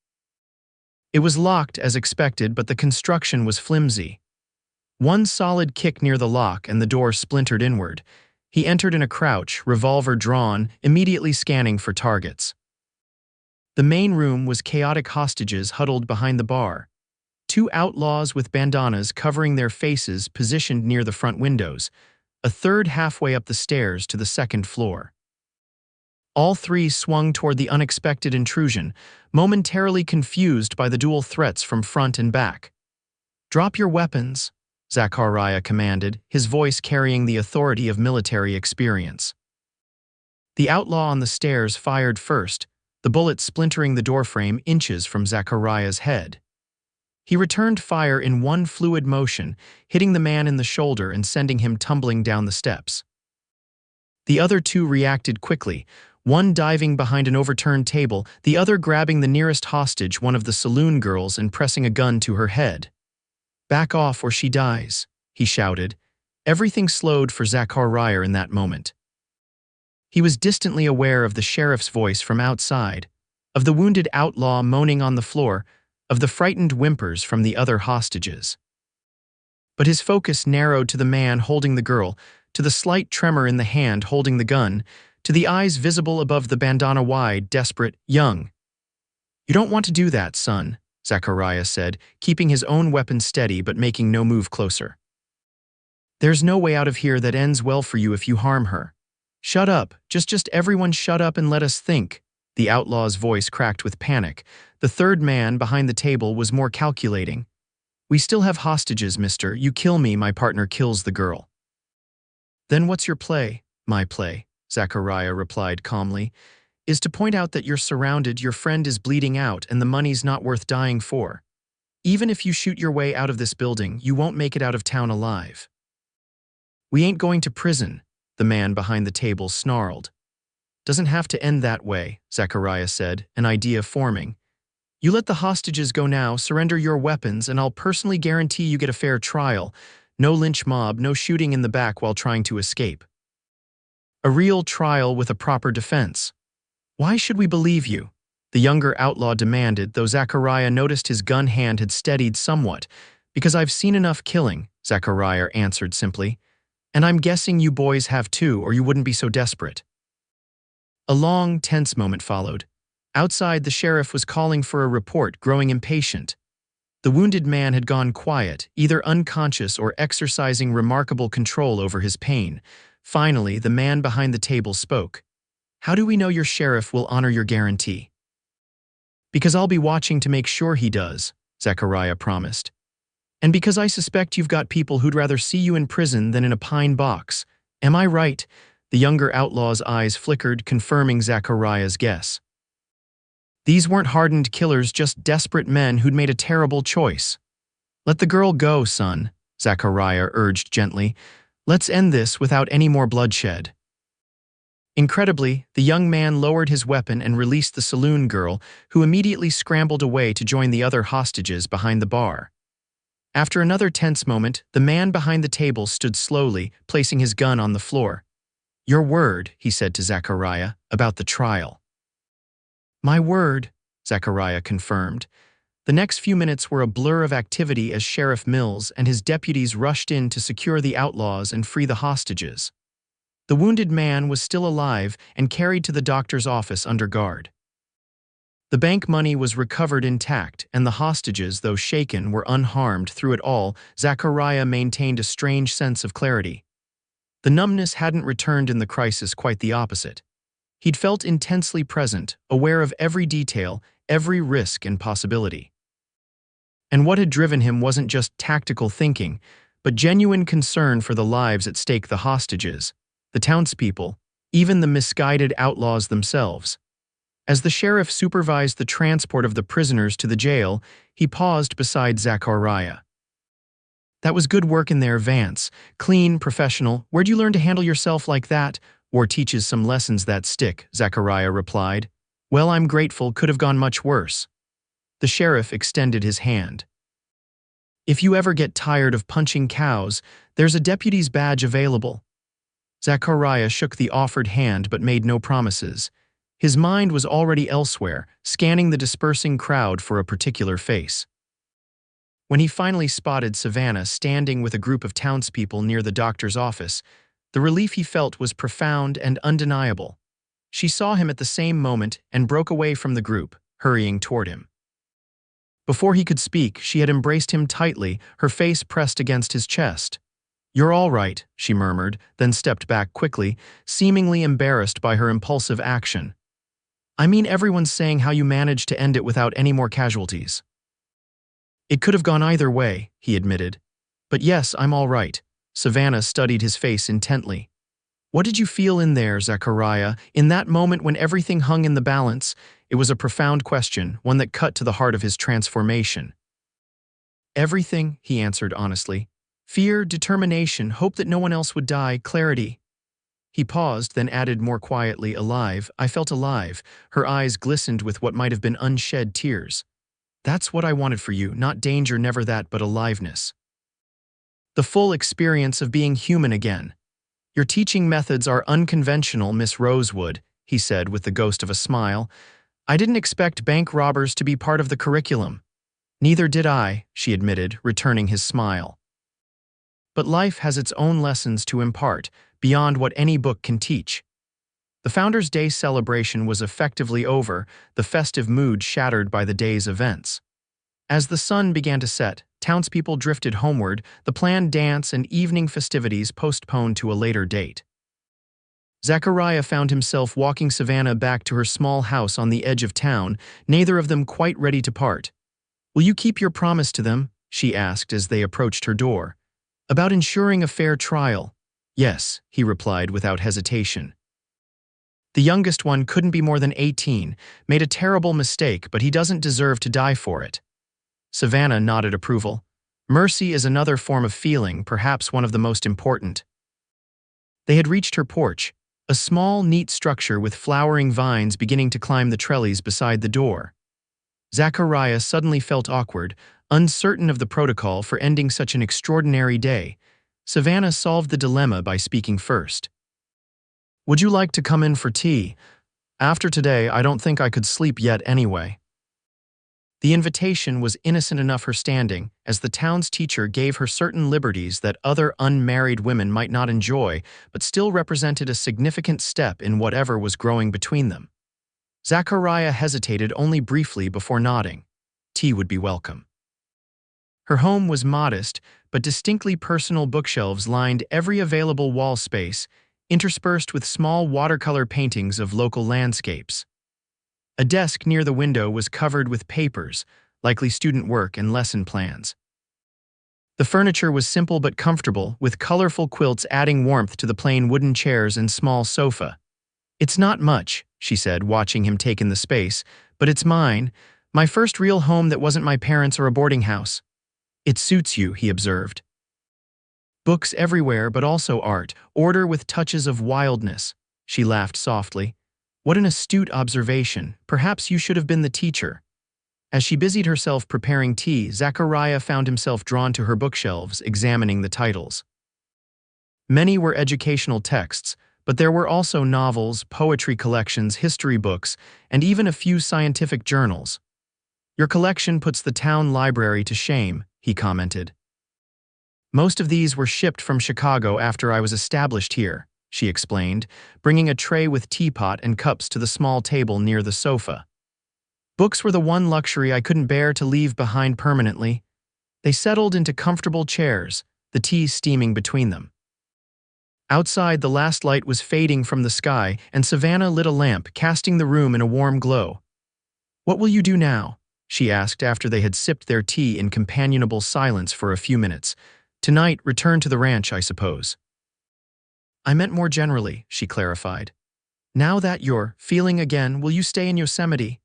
It was locked as expected, but the construction was flimsy. 1 solid kick near the lock and the door splintered inward. He entered in a crouch, revolver drawn, immediately scanning for targets. The main room was chaotic hostages huddled behind the bar. Two outlaws with bandanas covering their faces positioned near the front windows, a third halfway up the stairs to the second floor. All three swung toward the unexpected intrusion, momentarily confused by the dual threats from front and back. "Drop your weapons," Zachariah commanded, his voice carrying the authority of military experience. The outlaw on the stairs fired first, the bullet splintering the doorframe inches from Zachariah's head. He returned fire in one fluid motion, hitting the man in the shoulder and sending him tumbling down the steps. The other two reacted quickly, one diving behind an overturned table, the other grabbing the nearest hostage, one of the saloon girls, and pressing a gun to her head. "Back off or she dies," he shouted. Everything slowed for Zachariah in that moment. He was distantly aware of the sheriff's voice from outside, of the wounded outlaw moaning on the floor, of the frightened whimpers from the other hostages. But his focus narrowed to the man holding the girl, to the slight tremor in the hand holding the gun, to the eyes visible above the bandana wide, desperate, young. "You don't want to do that, son," Zachariah said, keeping his own weapon steady but making no move closer. "There's no way out of here that ends well for you if you harm her. Shut up, just everyone shut up and let us think." The outlaw's voice cracked with panic. The third man behind the table was more calculating. "We still have hostages, mister. You kill me, my partner kills the girl." "Then what's your play?" "My play," Zachariah replied calmly, "is to point out that you're surrounded, your friend is bleeding out, and the money's not worth dying for. Even if you shoot your way out of this building, you won't make it out of town alive." "We ain't going to prison," the man behind the table snarled. "Doesn't have to end that way," Zachariah said, an idea forming. "You let the hostages go now, surrender your weapons, and I'll personally guarantee you get a fair trial. No lynch mob, no shooting in the back while trying to escape. A real trial with a proper defense." "Why should we believe you?" the younger outlaw demanded, though Zachariah noticed his gun hand had steadied somewhat. "Because I've seen enough killing," Zachariah answered simply. "And I'm guessing you boys have too, or you wouldn't be so desperate." A long, tense moment followed. Outside, the sheriff was calling for a report, growing impatient. The wounded man had gone quiet, either unconscious or exercising remarkable control over his pain. Finally, the man behind the table spoke. "How do we know your sheriff will honor your guarantee?" "Because I'll be watching to make sure he does," Zachariah promised. "And because I suspect you've got people who'd rather see you in prison than in a pine box. Am I right?" The younger outlaw's eyes flickered, confirming Zachariah's guess. "These weren't hardened killers, just desperate men who'd made a terrible choice." "Let the girl go, son," Zachariah urged gently. "Let's end this without any more bloodshed." Incredibly, the young man lowered his weapon and released the saloon girl, who immediately scrambled away to join the other hostages behind the bar. After another tense moment, the man behind the table stood slowly, placing his gun on the floor. "Your word," he said to Zachariah, "about the trial." "My word," Zachariah confirmed. The next few minutes were a blur of activity as Sheriff Mills and his deputies rushed in to secure the outlaws and free the hostages. The wounded man was still alive and carried to the doctor's office under guard. The bank money was recovered intact, and the hostages, though shaken, were unharmed. Through it all, Zachariah maintained a strange sense of clarity. The numbness hadn't returned in the crisis, quite the opposite. He'd felt intensely present, aware of every detail, every risk and possibility. And what had driven him wasn't just tactical thinking, but genuine concern for the lives at stake, the hostages, the townspeople, even the misguided outlaws themselves. As the sheriff supervised the transport of the prisoners to the jail, he paused beside Zachariah. "That was good work in there, Vance. Clean, professional. Where'd you learn to handle yourself like that?" "War teaches some lessons that stick," Zachariah replied. "Well, I'm grateful. Could have gone much worse." The sheriff extended his hand. "If you ever get tired of punching cows, there's a deputy's badge available." Zachariah shook the offered hand but made no promises. His mind was already elsewhere, scanning the dispersing crowd for a particular face. When he finally spotted Savannah standing with a group of townspeople near the doctor's office, the relief he felt was profound and undeniable. She saw him at the same moment and broke away from the group, hurrying toward him. Before he could speak, she had embraced him tightly, her face pressed against his chest. "You're all right," she murmured, then stepped back quickly, seemingly embarrassed by her impulsive action. "I mean, everyone's saying how you managed to end it without any more casualties." "It could have gone either way," he admitted. "But yes, I'm all right." Savannah studied his face intently. "What did you feel in there, Zachariah, in that moment when everything hung in the balance?" It was a profound question, one that cut to the heart of his transformation. "Everything," he answered honestly. "Fear, determination, hope that no one else would die, clarity." He paused, then added more quietly, "Alive. I felt alive." Her eyes glistened with what might have been unshed tears. "That's what I wanted for you, not danger, never that, but aliveness. The full experience of being human again." "Your teaching methods are unconventional, Miss Rosewood," he said with the ghost of a smile. "I didn't expect bank robbers to be part of the curriculum." "Neither did I," she admitted, returning his smile. "But life has its own lessons to impart, beyond what any book can teach." The Founders' Day celebration was effectively over, the festive mood shattered by the day's events. As the sun began to set, townspeople drifted homeward, the planned dance and evening festivities postponed to a later date. Zachariah found himself walking Savannah back to her small house on the edge of town, neither of them quite ready to part. "Will you keep your promise to them?" she asked as they approached her door. "About ensuring a fair trial." "Yes," he replied without hesitation. "The youngest one couldn't be more than 18, made a terrible mistake, but he doesn't deserve to die for it." Savannah nodded approval. Mercy is another form of feeling, perhaps one of the most important. They had reached her porch, a small, neat structure with flowering vines beginning to climb the trellis beside the door. Zachariah suddenly felt awkward, uncertain of the protocol for ending such an extraordinary day. Savannah solved the dilemma by speaking first. "Would you like to come in for tea? After today, I don't think I could sleep yet anyway." The invitation was innocent enough her standing, as the town's teacher gave her certain liberties that other unmarried women might not enjoy, but still represented a significant step in whatever was growing between them. Zachariah hesitated only briefly before nodding. Tea would be welcome. Her home was modest, but distinctly personal. Bookshelves lined every available wall space, interspersed with small watercolor paintings of local landscapes. A desk near the window was covered with papers, likely student work and lesson plans. The furniture was simple but comfortable, with colorful quilts adding warmth to the plain wooden chairs and small sofa. "It's not much," she said, watching him take in the space, "but it's mine, my first real home that wasn't my parents' or a boarding house." "It suits you," he observed. "Books everywhere, but also art, order with touches of wildness." She laughed softly. "What an astute observation. Perhaps you should have been the teacher." As she busied herself preparing tea, Zachariah found himself drawn to her bookshelves, examining the titles. Many were educational texts, but there were also novels, poetry collections, history books, and even a few scientific journals. "Your collection puts the town library to shame," he commented. "Most of these were shipped from Chicago after I was established here," she explained, bringing a tray with teapot and cups to the small table near the sofa. "Books were the one luxury I couldn't bear to leave behind permanently." They settled into comfortable chairs, the tea steaming between them. Outside, the last light was fading from the sky, and Savannah lit a lamp, casting the room in a warm glow. "What will you do now?" she asked after they had sipped their tea in companionable silence for a few minutes. "Tonight, return to the ranch, I suppose." "I meant more generally," she clarified. "Now that you're feeling again, will you stay in Yosemite?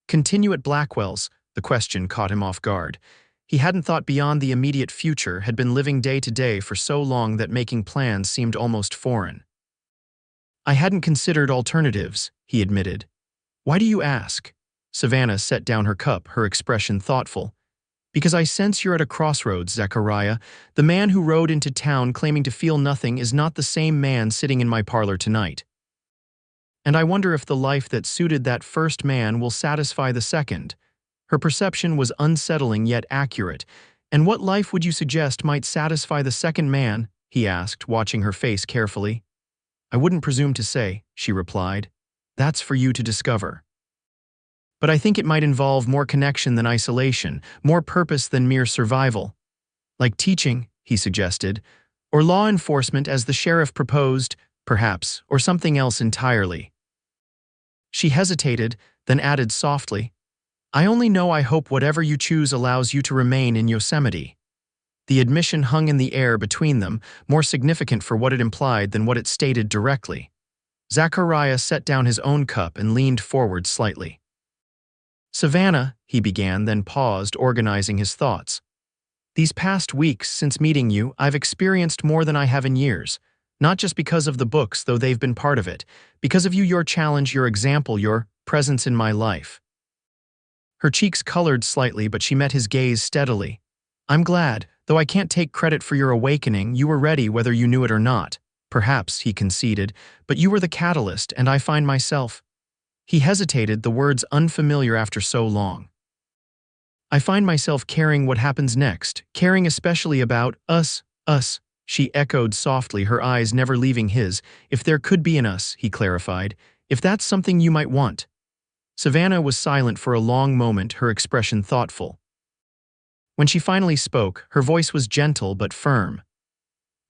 Continue at Blackwell's?" The question caught him off guard. He hadn't thought beyond the immediate future, had been living day to day for so long that making plans seemed almost foreign. "I hadn't considered alternatives," he admitted. "Why do you ask?" Savannah set down her cup, her expression thoughtful. "Because I sense you're at a crossroads, Zachariah. The man who rode into town claiming to feel nothing is not the same man sitting in my parlor tonight. And I wonder if the life that suited that first man will satisfy the second." Her perception was unsettling yet accurate. "And what life would you suggest might satisfy the second man?" he asked, watching her face carefully. "I wouldn't presume to say," she replied. "That's for you to discover." but I think it might involve more connection than isolation, more purpose than mere survival. Like teaching, he suggested, or law enforcement as the sheriff proposed, perhaps, or something else entirely. She hesitated, then added softly, I only know I hope whatever you choose allows you to remain in Yosemite. The admission hung in the air between them, more significant for what it implied than what it stated directly. Zachariah set down his own cup and leaned forward slightly. Savannah, he began, then paused, organizing his thoughts. These past weeks since meeting you, I've experienced more than I have in years. Not just because of the books, though they've been part of it. Because of you, your challenge, your example, your presence in my life. Her cheeks colored slightly, but she met his gaze steadily. I'm glad, though I can't take credit for your awakening. You were ready whether you knew it or not. Perhaps, he conceded, but you were the catalyst, and I find myself. He hesitated, the words unfamiliar after so long. I find myself caring what happens next, caring especially about us, she echoed softly, her eyes never leaving his. If there could be an us, he clarified, if that's something you might want. Savannah was silent for a long moment, her expression thoughtful. When she finally spoke, her voice was gentle but firm.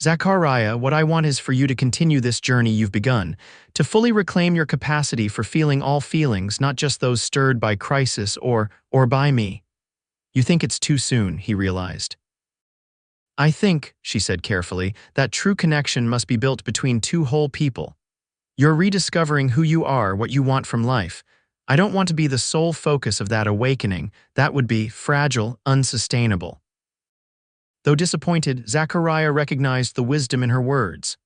Zachariah, what I want is for you to continue this journey you've begun, to fully reclaim your capacity for feeling all feelings, not just those stirred by crisis or by me. You think it's too soon, he realized. I think, she said carefully, that true connection must be built between two whole people. You're rediscovering who you are, what you want from life. I don't want to be the sole focus of that awakening. That would be fragile, unsustainable. Though disappointed, Zachariah recognized the wisdom in her words.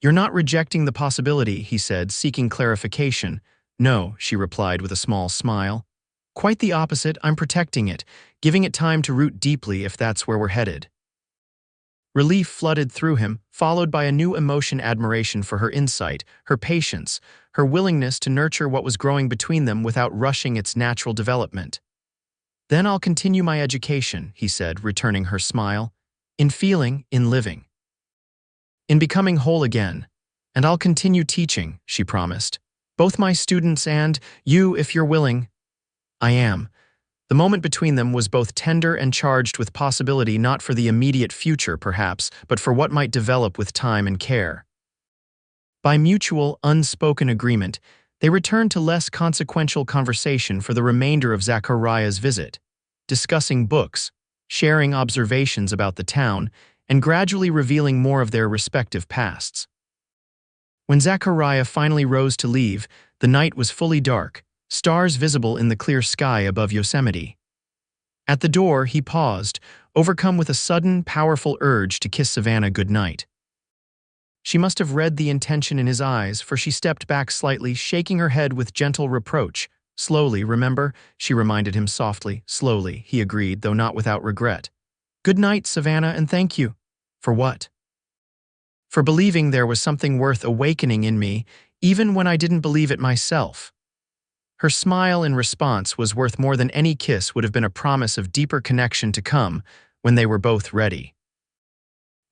You're not rejecting the possibility, he said, seeking clarification. No, she replied with a small smile. Quite the opposite, I'm protecting it, giving it time to root deeply if that's where we're headed. Relief flooded through him, followed by a new emotion, admiration for her insight, her patience, her willingness to nurture what was growing between them without rushing its natural development. Then I'll continue my education, he said, returning her smile. In feeling, in living. In becoming whole again. And I'll continue teaching, she promised. Both my students and you, if you're willing. I am. The moment between them was both tender and charged with possibility, not for the immediate future, perhaps, but for what might develop with time and care. By mutual, unspoken agreement, they returned to less consequential conversation for the remainder of Zachariah's visit, discussing books, sharing observations about the town, and gradually revealing more of their respective pasts. When Zachariah finally rose to leave, the night was fully dark, stars visible in the clear sky above Yosemite. At the door, he paused, overcome with a sudden, powerful urge to kiss Savannah goodnight. She must have read the intention in his eyes, for she stepped back slightly, shaking her head with gentle reproach. Slowly, remember? She reminded him softly. Slowly, he agreed, though not without regret. Good night, Savannah, and thank you. For what? For believing there was something worth awakening in me, even when I didn't believe it myself. Her smile in response was worth more than any kiss would have been, a promise of deeper connection to come when they were both ready.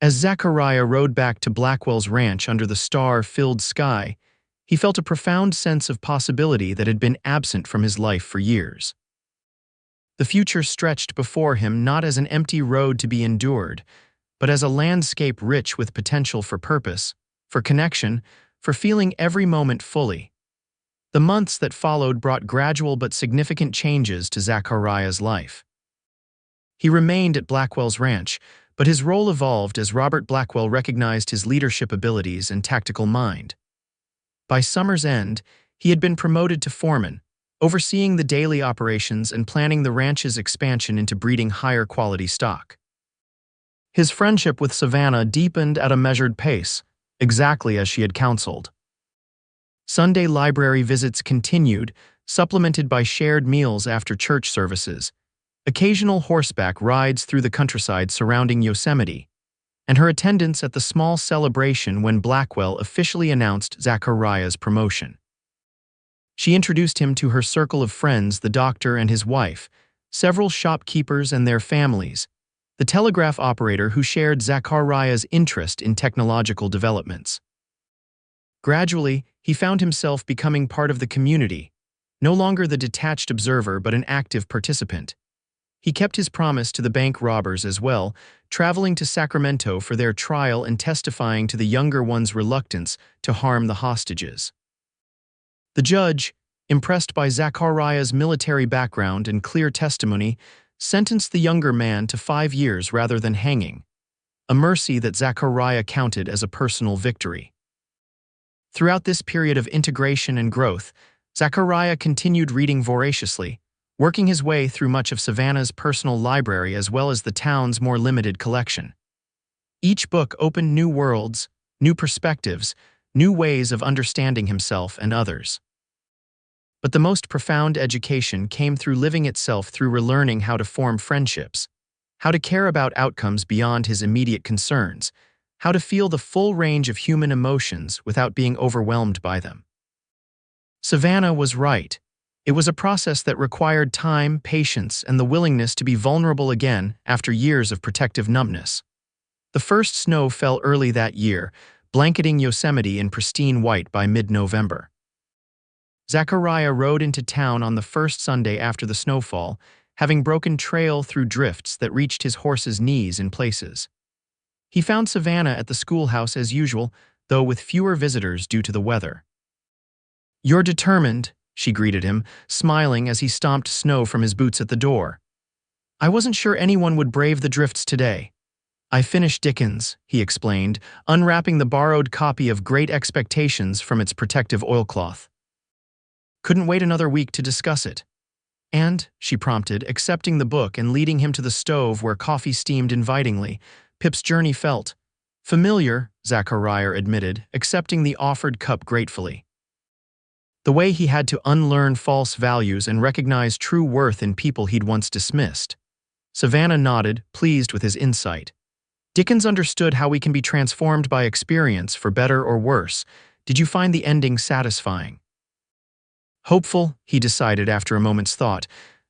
As Zachariah rode back to Blackwell's ranch under the star-filled sky, he felt a profound sense of possibility that had been absent from his life for years. The future stretched before him not as an empty road to be endured, but as a landscape rich with potential for purpose, for connection, for feeling every moment fully. The months that followed brought gradual but significant changes to Zachariah's life. He remained at Blackwell's ranch, but his role evolved as Robert Blackwell recognized his leadership abilities and tactical mind. By summer's end, he had been promoted to foreman, overseeing the daily operations and planning the ranch's expansion into breeding higher-quality stock. His friendship with Savannah deepened at a measured pace, exactly as she had counseled. Sunday library visits continued, supplemented by shared meals after church services, occasional horseback rides through the countryside surrounding Yosemite, and her attendance at the small celebration when Blackwell officially announced Zachariah's promotion. She introduced him to her circle of friends, the doctor and his wife, several shopkeepers and their families, the telegraph operator who shared Zachariah's interest in technological developments. Gradually, he found himself becoming part of the community, no longer the detached observer but an active participant. He kept his promise to the bank robbers as well, traveling to Sacramento for their trial and testifying to the younger one's reluctance to harm the hostages. The judge, impressed by Zachariah's military background and clear testimony, sentenced the younger man to 5 years rather than hanging, a mercy that Zachariah counted as a personal victory. Throughout this period of integration and growth, Zachariah continued reading voraciously, working his way through much of Savannah's personal library as well as the town's more limited collection. Each book opened new worlds, new perspectives, new ways of understanding himself and others. But the most profound education came through living itself, through relearning how to form friendships, how to care about outcomes beyond his immediate concerns, how to feel the full range of human emotions without being overwhelmed by them. Savannah was right. It was a process that required time, patience, and the willingness to be vulnerable again after years of protective numbness. The first snow fell early that year, blanketing Yosemite in pristine white by mid-November. Zachariah rode into town on the first Sunday after the snowfall, having broken trail through drifts that reached his horse's knees in places. He found Savannah at the schoolhouse as usual, though with fewer visitors due to the weather. "You're determined," she greeted him, smiling as he stomped snow from his boots at the door. "I wasn't sure anyone would brave the drifts today." "I finished Dickens," he explained, unwrapping the borrowed copy of Great Expectations from its protective oilcloth. "Couldn't wait another week to discuss it." "And," she prompted, accepting the book and leading him to the stove where coffee steamed invitingly, Pip's journey felt familiar, Zachariah admitted, accepting the offered cup gratefully. The way he had to unlearn false values and recognize true worth in people he'd once dismissed. Savannah nodded, pleased with his insight. "Dickens understood how we can be transformed by experience, for better or worse. Did you find the ending satisfying?" "Hopeful," he decided after a moment's thought.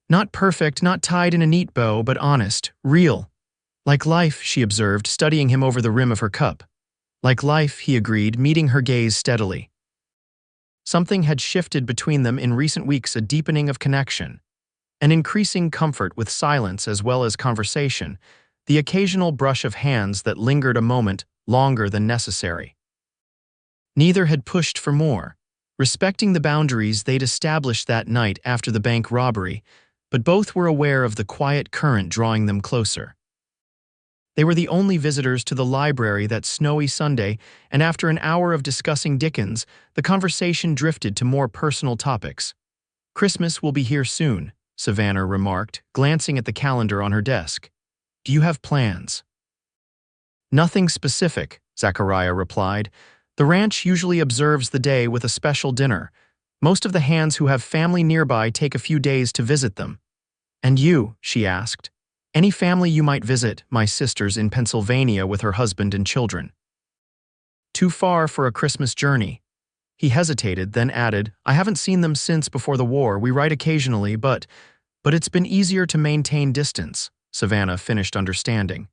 "Not perfect, not tied in a neat bow, but honest, real. Like life," she observed, studying him over the rim of her cup. "Like life," he agreed, meeting her gaze steadily. Something had shifted between them in recent weeks, a deepening of connection, an increasing comfort with silence as well as conversation, the occasional brush of hands that lingered a moment longer than necessary. Neither had pushed for more, respecting the boundaries they'd established that night after the bank robbery, but both were aware of the quiet current drawing them closer. They were the only visitors to the library that snowy Sunday, and after an hour of discussing Dickens, the conversation drifted to more personal topics. "Christmas will be here soon," Savannah remarked, glancing at the calendar on her desk. "Do you have plans?" "Nothing specific," Zachariah replied. "The ranch usually observes the day with a special dinner. Most of the hands who have family nearby take a few days to visit them." "And you?" she asked. "Any family you might visit?" "My sister's in Pennsylvania with her husband and children." "Too far for a Christmas journey." He hesitated, then added, "I haven't seen them since before the war. We write occasionally, but it's been easier to maintain distance," Savannah finished, understanding.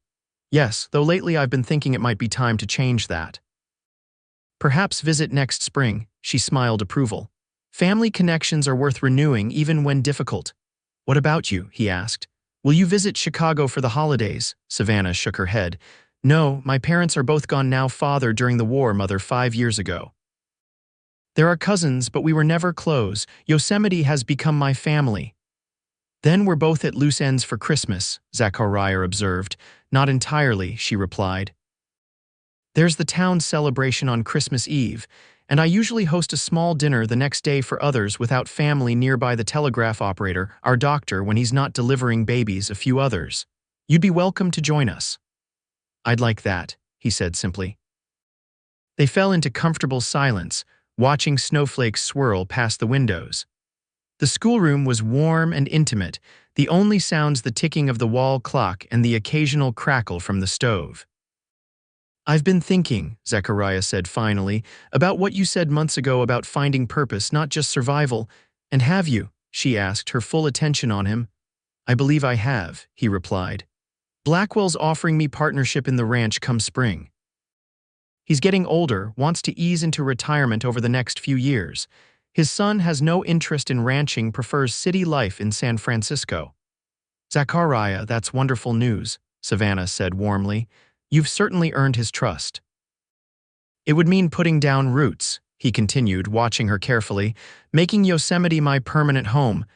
"Yes, though lately I've been thinking it might be time to change that." "Perhaps visit next spring," she smiled approval. "Family connections are worth renewing even when difficult." "What about you?" he asked. "Will you visit Chicago for the holidays?" Savannah shook her head. "No, my parents are both gone now. Father during the war, mother 5 years ago. There are cousins, but we were never close. Yosemite has become my family." "Then we're both at loose ends for Christmas," Zachariah observed. "Not entirely," she replied. "There's the town's celebration on Christmas Eve, and I usually host a small dinner the next day for others without family nearby, the telegraph operator, our doctor when he's not delivering babies, a few others. You'd be welcome to join us." "I'd like that," he said simply. They fell into comfortable silence, watching snowflakes swirl past the windows. The schoolroom was warm and intimate, the only sounds the ticking of the wall clock and the occasional crackle from the stove. "I've been thinking," Zachariah said finally, "about what you said months ago about finding purpose, not just survival. And have you?" she asked, her full attention on him. "I believe I have," he replied. "Blackwell's offering me partnership in the ranch come spring. He's getting older, wants to ease into retirement over the next few years. His son has no interest in ranching, prefers city life in San Francisco. Zachariah, that's wonderful news, Savannah said warmly. You've certainly earned his trust. It would mean putting down roots, he continued, watching her carefully, making Yosemite my permanent home.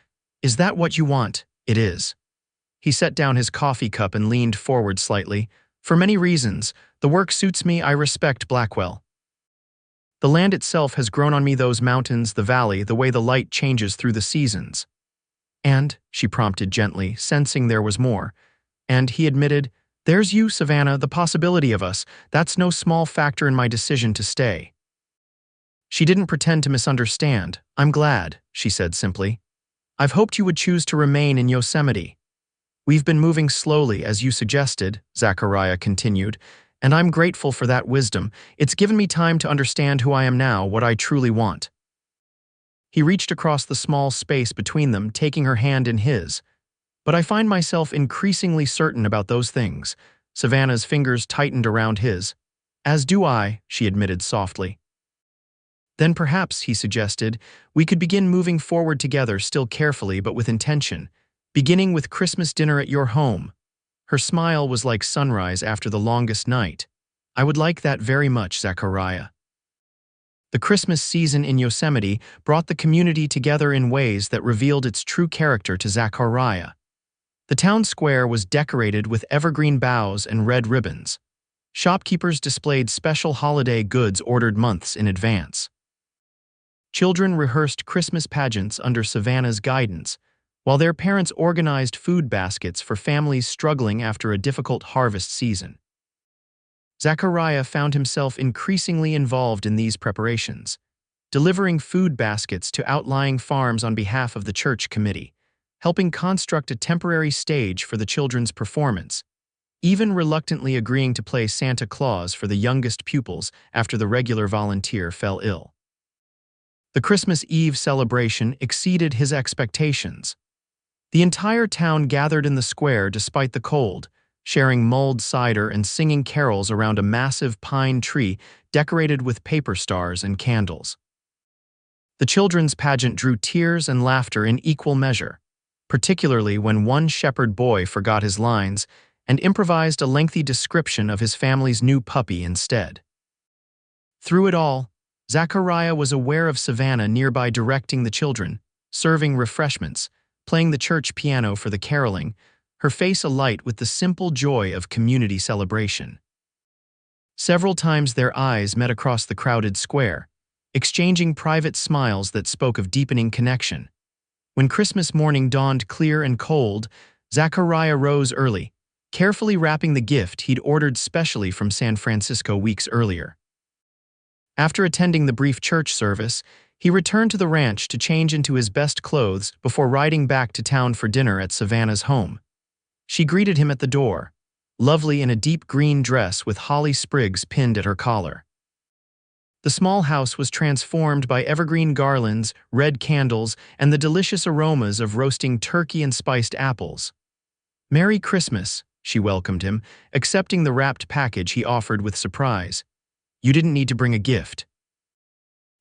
Is that what you want? It is. He set down his coffee cup and leaned forward slightly. For many reasons. The work suits me, I respect Blackwell. The land itself has grown on me, those mountains, the valley, the way the light changes through the seasons. And, she prompted gently, sensing there was more. And, he admitted, there's you, Savannah, the possibility of us. That's no small factor in my decision to stay. She didn't pretend to misunderstand. I'm glad, she said simply. I've hoped you would choose to remain in Yosemite. We've been moving slowly, as you suggested, Zachariah continued, and I'm grateful for that wisdom. It's given me time to understand who I am now, what I truly want. He reached across the small space between them, taking her hand in his. But I find myself increasingly certain about those things. Savannah's fingers tightened around his. As do I, she admitted softly. Then perhaps, he suggested, we could begin moving forward together, still carefully but with intention, beginning with Christmas dinner at your home. Her smile was like sunrise after the longest night. I would like that very much, Zachariah. The Christmas season in Yosemite brought the community together in ways that revealed its true character to Zachariah. The town square was decorated with evergreen boughs and red ribbons. Shopkeepers displayed special holiday goods ordered months in advance. Children rehearsed Christmas pageants under Savannah's guidance, while their parents organized food baskets for families struggling after a difficult harvest season. Zachariah found himself increasingly involved in these preparations, delivering food baskets to outlying farms on behalf of the church committee, helping construct a temporary stage for the children's performance, even reluctantly agreeing to play Santa Claus for the youngest pupils after the regular volunteer fell ill. The Christmas Eve celebration exceeded his expectations. The entire town gathered in the square despite the cold, sharing mulled cider and singing carols around a massive pine tree decorated with paper stars and candles. The children's pageant drew tears and laughter in equal measure, particularly when one shepherd boy forgot his lines and improvised a lengthy description of his family's new puppy instead. Through it all, Zachariah was aware of Savannah nearby, directing the children, serving refreshments, playing the church piano for the caroling, her face alight with the simple joy of community celebration. Several times their eyes met across the crowded square, exchanging private smiles that spoke of deepening connection. When Christmas morning dawned clear and cold, Zachariah rose early, carefully wrapping the gift he'd ordered specially from San Francisco weeks earlier. After attending the brief church service, he returned to the ranch to change into his best clothes before riding back to town for dinner at Savannah's home. She greeted him at the door, lovely in a deep green dress with holly sprigs pinned at her collar. The small house was transformed by evergreen garlands, red candles, and the delicious aromas of roasting turkey and spiced apples. "Merry Christmas," she welcomed him, accepting the wrapped package he offered with surprise. "You didn't need to bring a gift."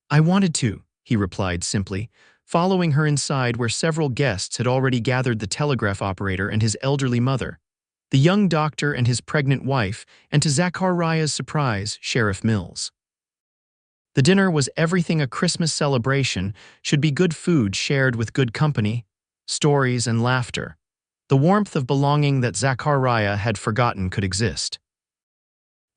"I wanted to," he replied simply, following her inside where several guests had already gathered: the telegraph operator and his elderly mother, the young doctor and his pregnant wife, and to Zachariah's surprise, Sheriff Mills. The dinner was everything a Christmas celebration should be: good food shared with good company, stories and laughter, the warmth of belonging that Zachariah had forgotten could exist.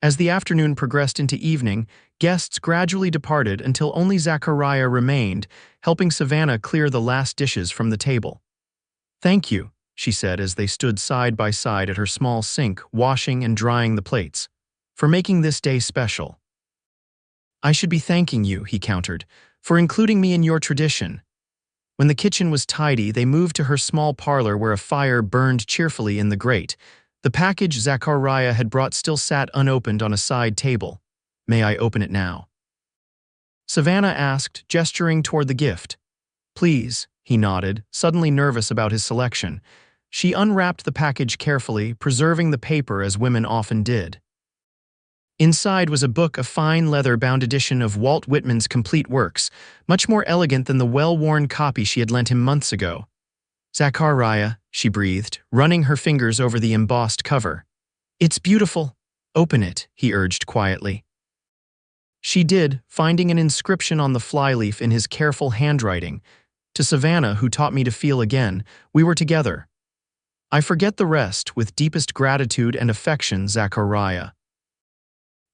As the afternoon progressed into evening, guests gradually departed until only Zachariah remained, helping Savannah clear the last dishes from the table. "Thank you," she said as they stood side by side at her small sink, washing and drying the plates, "for making this day special." "I should be thanking you," he countered, "for including me in your tradition." When the kitchen was tidy, they moved to her small parlor where a fire burned cheerfully in the grate. The package Zachariah had brought still sat unopened on a side table. "May I open it now?" Savannah asked, gesturing toward the gift. "Please," he nodded, suddenly nervous about his selection. She unwrapped the package carefully, preserving the paper as women often did. Inside was a book, a fine leather-bound edition of Walt Whitman's complete works, much more elegant than the well-worn copy she had lent him months ago. "Zachariah," she breathed, running her fingers over the embossed cover. "It's beautiful. Open it," he urged quietly. She did, finding an inscription on the flyleaf in his careful handwriting. "To Savannah, who taught me to feel again, we were together. I forget the rest, with deepest gratitude and affection, Zachariah."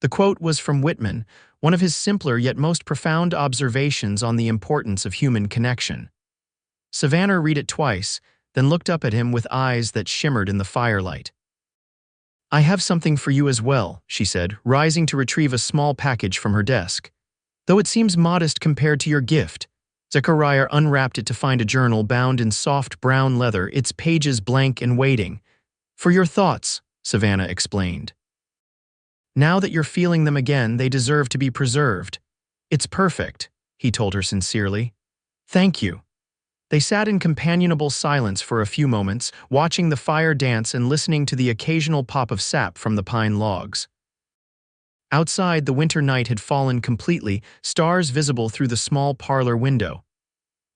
The quote was from Whitman, one of his simpler yet most profound observations on the importance of human connection. Savannah read it twice, then looked up at him with eyes that shimmered in the firelight. "I have something for you as well," she said, rising to retrieve a small package from her desk. "Though it seems modest compared to your gift." Zachariah unwrapped it to find a journal bound in soft brown leather, its pages blank and waiting. "For your thoughts," Savannah explained. "Now that you're feeling them again, they deserve to be preserved." "It's perfect," he told her sincerely. "Thank you." They sat in companionable silence for a few moments, watching the fire dance and listening to the occasional pop of sap from the pine logs. Outside, the winter night had fallen completely, stars visible through the small parlor window.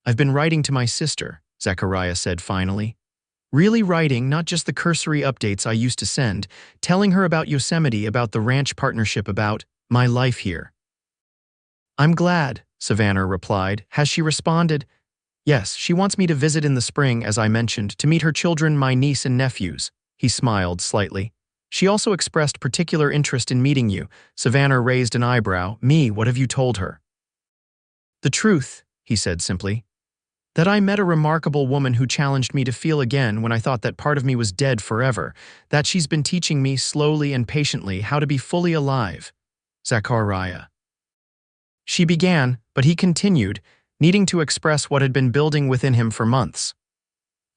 "I've been writing to my sister," Zachariah said finally. "Really writing, not just the cursory updates I used to send, telling her about Yosemite, about the ranch partnership, about my life here." "I'm glad," Savannah replied. "Has she responded?" "Yes, she wants me to visit in the spring, as I mentioned, to meet her children, my niece and nephews." He smiled slightly. "She also expressed particular interest in meeting you." Savannah raised an eyebrow. "Me, what have you told her?" "The truth," he said simply. "That I met a remarkable woman who challenged me to feel again when I thought that part of me was dead forever. That she's been teaching me, slowly and patiently, how to be fully alive." Zachariah. She began, but he continued, needing to express what had been building within him for months.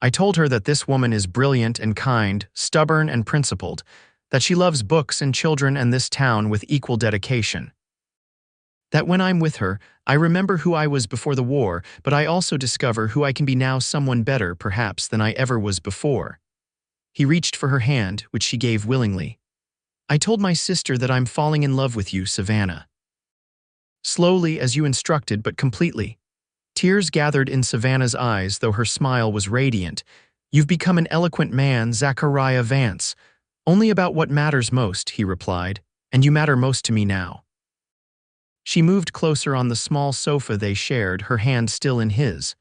"I told her that this woman is brilliant and kind, stubborn and principled, that she loves books and children and this town with equal dedication. That when I'm with her, I remember who I was before the war, but I also discover who I can be now, someone better, perhaps, than I ever was before." He reached for her hand, which she gave willingly. "I told my sister that I'm falling in love with you, Savannah." Slowly, as you instructed, but completely. Tears gathered in Savannah's eyes, though her smile was radiant. "You've become an eloquent man, Zachariah Vance." "Only about what matters most," he replied, "and you matter most to me now." She moved closer on the small sofa they shared, her hand still in his.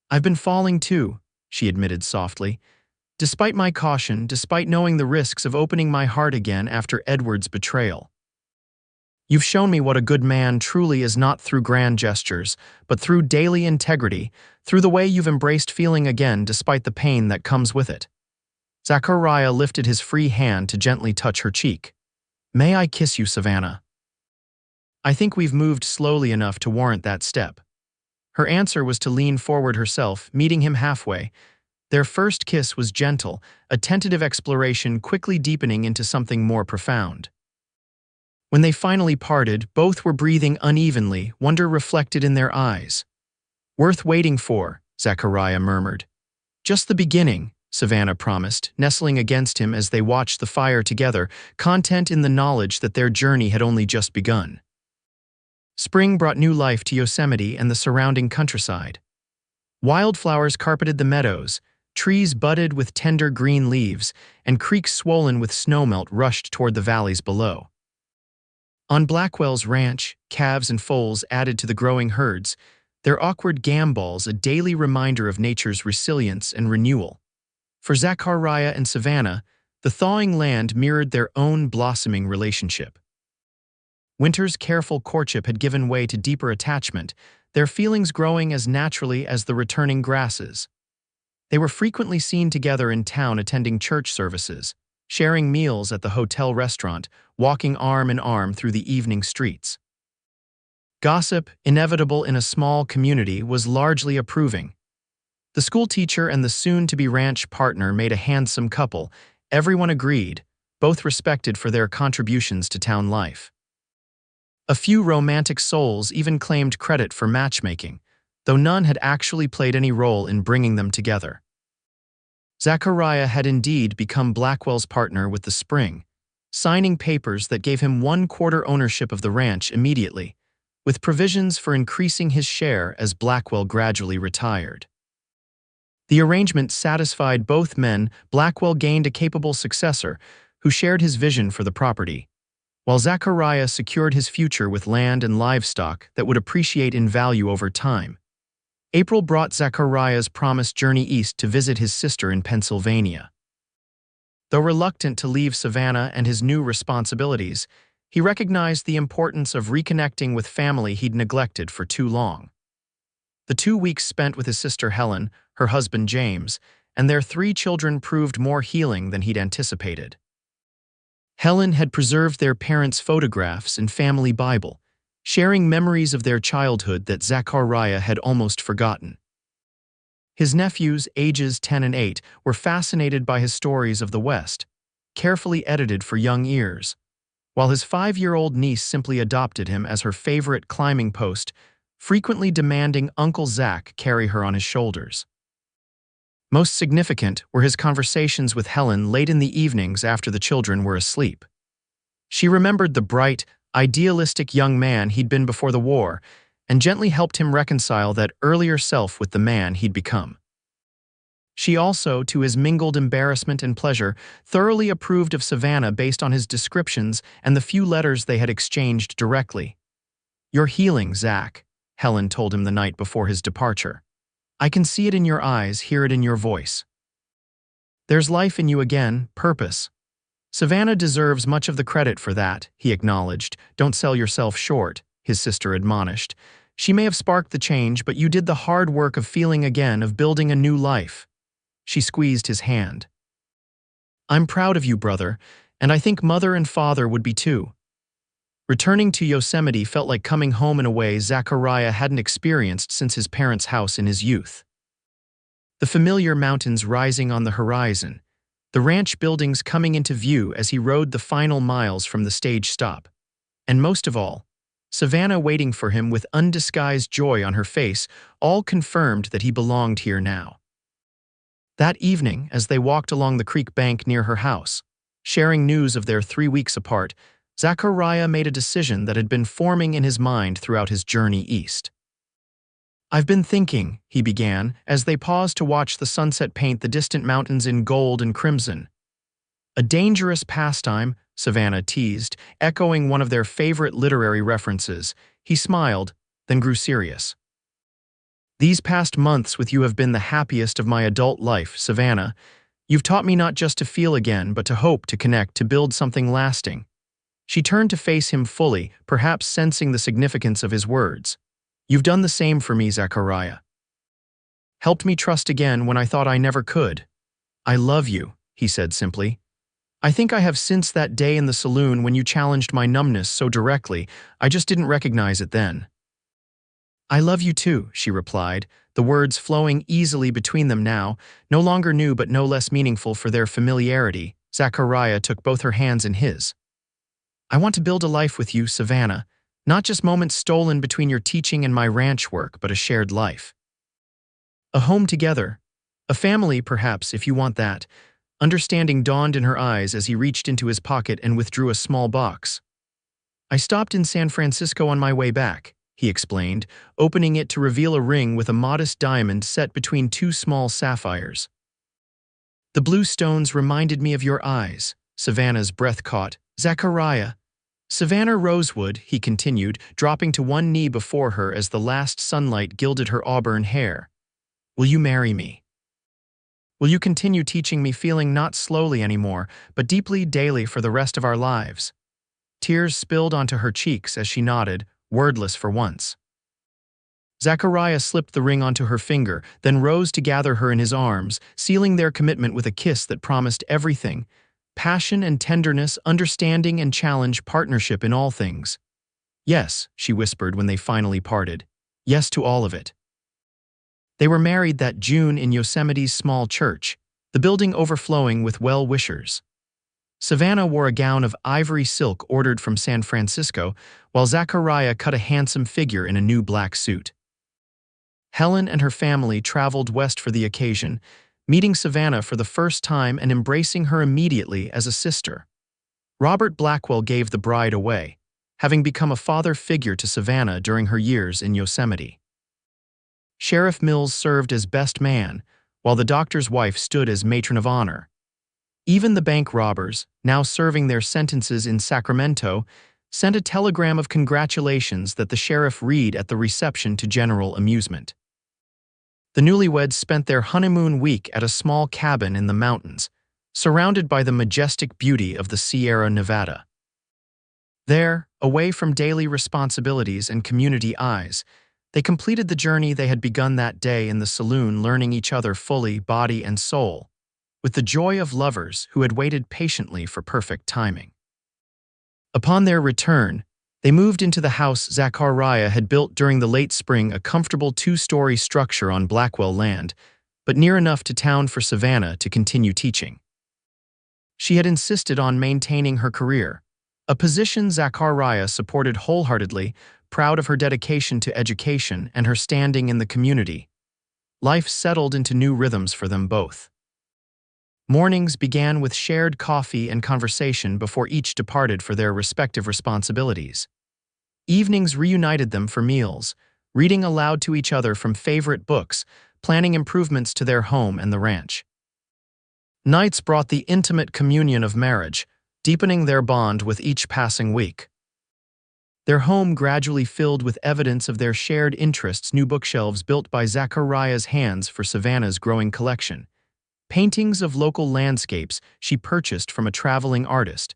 "I've been falling too," she admitted softly. "Despite my caution, despite knowing the risks of opening my heart again after Edward's betrayal. You've shown me what a good man truly is, not through grand gestures, but through daily integrity, through the way you've embraced feeling again despite the pain that comes with it." Zachariah lifted his free hand to gently touch her cheek. "May I kiss you, Savannah?" "I think we've moved slowly enough to warrant that step." Her answer was to lean forward herself, meeting him halfway. Their first kiss was gentle, a tentative exploration quickly deepening into something more profound. When they finally parted, both were breathing unevenly, wonder reflected in their eyes. "Worth waiting for," Zachariah murmured. "Just the beginning," Savannah promised, nestling against him as they watched the fire together, content in the knowledge that their journey had only just begun. Spring brought new life to Yosemite and the surrounding countryside. Wildflowers carpeted the meadows, trees budded with tender green leaves, and creeks swollen with snowmelt rushed toward the valleys below. On Blackwell's ranch, calves and foals added to the growing herds, their awkward gambols a daily reminder of nature's resilience and renewal. For Zachariah and Savannah, the thawing land mirrored their own blossoming relationship. Winter's careful courtship had given way to deeper attachment, their feelings growing as naturally as the returning grasses. They were frequently seen together in town, attending church services, sharing meals at the hotel restaurant, walking arm in arm through the evening streets. Gossip, inevitable in a small community, was largely approving. The schoolteacher and the soon-to-be ranch partner made a handsome couple, everyone agreed, both respected for their contributions to town life. A few romantic souls even claimed credit for matchmaking, though none had actually played any role in bringing them together. Zachariah had indeed become Blackwell's partner with the spring, signing papers that gave him 1/4 ownership of the ranch immediately, with provisions for increasing his share as Blackwell gradually retired. The arrangement satisfied both men. Blackwell gained a capable successor who shared his vision for the property, while Zachariah secured his future with land and livestock that would appreciate in value over time. April brought Zachariah's promised journey east to visit his sister in Pennsylvania. Though reluctant to leave Savannah and his new responsibilities, he recognized the importance of reconnecting with family he'd neglected for too long. The 2 weeks spent with his sister Helen, her husband James, and their 3 children proved more healing than he'd anticipated. Helen had preserved their parents' photographs and family Bible, sharing memories of their childhood that Zachariah had almost forgotten. His nephews, ages 10 and 8, were fascinated by his stories of the West, carefully edited for young ears, while his 5-year-old niece simply adopted him as her favorite climbing post, frequently demanding Uncle Zach carry her on his shoulders. Most significant were his conversations with Helen late in the evenings after the children were asleep. She remembered the bright, idealistic young man he'd been before the war, and gently helped him reconcile that earlier self with the man he'd become. She also, to his mingled embarrassment and pleasure, thoroughly approved of Savannah based on his descriptions and the few letters they had exchanged directly. "You're healing, Zach," Helen told him the night before his departure. "I can see it in your eyes, hear it in your voice. There's life in you again, purpose." "Savannah deserves much of the credit for that," he acknowledged. "Don't sell yourself short," his sister admonished. "She may have sparked the change, but you did the hard work of feeling again, of building a new life." She squeezed his hand. "I'm proud of you, brother, and I think mother and father would be too." Returning to Yosemite felt like coming home in a way Zachariah hadn't experienced since his parents' house in his youth. The familiar mountains rising on the horizon, the ranch buildings coming into view as he rode the final miles from the stage stop, and most of all, Savannah waiting for him with undisguised joy on her face, all confirmed that he belonged here now. That evening, as they walked along the creek bank near her house, sharing news of their 3 weeks apart, Zachariah made a decision that had been forming in his mind throughout his journey east. "I've been thinking," he began, as they paused to watch the sunset paint the distant mountains in gold and crimson. "A dangerous pastime," Savannah teased, echoing one of their favorite literary references. He smiled, then grew serious. "These past months with you have been the happiest of my adult life, Savannah. You've taught me not just to feel again, but to hope, to connect, to build something lasting." She turned to face him fully, perhaps sensing the significance of his words. "You've done the same for me, Zachariah. Helped me trust again when I thought I never could." "I love you," he said simply. "I think I have since that day in the saloon when you challenged my numbness so directly. I just didn't recognize it then." "I love you too," she replied, the words flowing easily between them now, no longer new but no less meaningful for their familiarity. Zachariah took both her hands in his. "I want to build a life with you, Savannah, not just moments stolen between your teaching and my ranch work, but a shared life. A home together. A family, perhaps, if you want that." Understanding dawned in her eyes as he reached into his pocket and withdrew a small box. "I stopped in San Francisco on my way back," he explained, opening it to reveal a ring with a modest diamond set between 2 small sapphires. "The blue stones reminded me of your eyes," Savannah's breath caught. "Zachariah." "Savannah Rosewood," he continued, dropping to one knee before her as the last sunlight gilded her auburn hair. "Will you marry me? Will you continue teaching me, feeling not slowly anymore, but deeply daily for the rest of our lives?" Tears spilled onto her cheeks as she nodded, wordless for once. Zachariah slipped the ring onto her finger, then rose to gather her in his arms, sealing their commitment with a kiss that promised everything: passion and tenderness, understanding and challenge, partnership in all things. "Yes," she whispered when they finally parted. "Yes to all of it." They were married that June in Yosemite's small church, the building overflowing with well-wishers. Savannah wore a gown of ivory silk ordered from San Francisco, while Zachariah cut a handsome figure in a new black suit. Helen and her family traveled west for the occasion, meeting Savannah for the first time and embracing her immediately as a sister. Robert Blackwell gave the bride away, having become a father figure to Savannah during her years in Yosemite. Sheriff Mills served as best man, while the doctor's wife stood as matron of honor. Even the bank robbers, now serving their sentences in Sacramento, sent a telegram of congratulations that the sheriff read at the reception to general amusement. The newlyweds spent their honeymoon week at a small cabin in the mountains, surrounded by the majestic beauty of the Sierra Nevada. There, away from daily responsibilities and community eyes, they completed the journey they had begun that day in the saloon, learning each other fully, body and soul, with the joy of lovers who had waited patiently for perfect timing. Upon their return, they moved into the house Zachariah had built during the late spring, a comfortable two-story structure on Blackwell land, but near enough to town for Savannah to continue teaching. She had insisted on maintaining her career, a position Zachariah supported wholeheartedly, proud of her dedication to education and her standing in the community. Life settled into new rhythms for them both. Mornings began with shared coffee and conversation before each departed for their respective responsibilities. Evenings reunited them for meals, reading aloud to each other from favorite books, planning improvements to their home and the ranch. Nights brought the intimate communion of marriage, deepening their bond with each passing week. Their home gradually filled with evidence of their shared interests, new bookshelves built by Zachariah's hands for Savannah's growing collection, paintings of local landscapes she purchased from a traveling artist,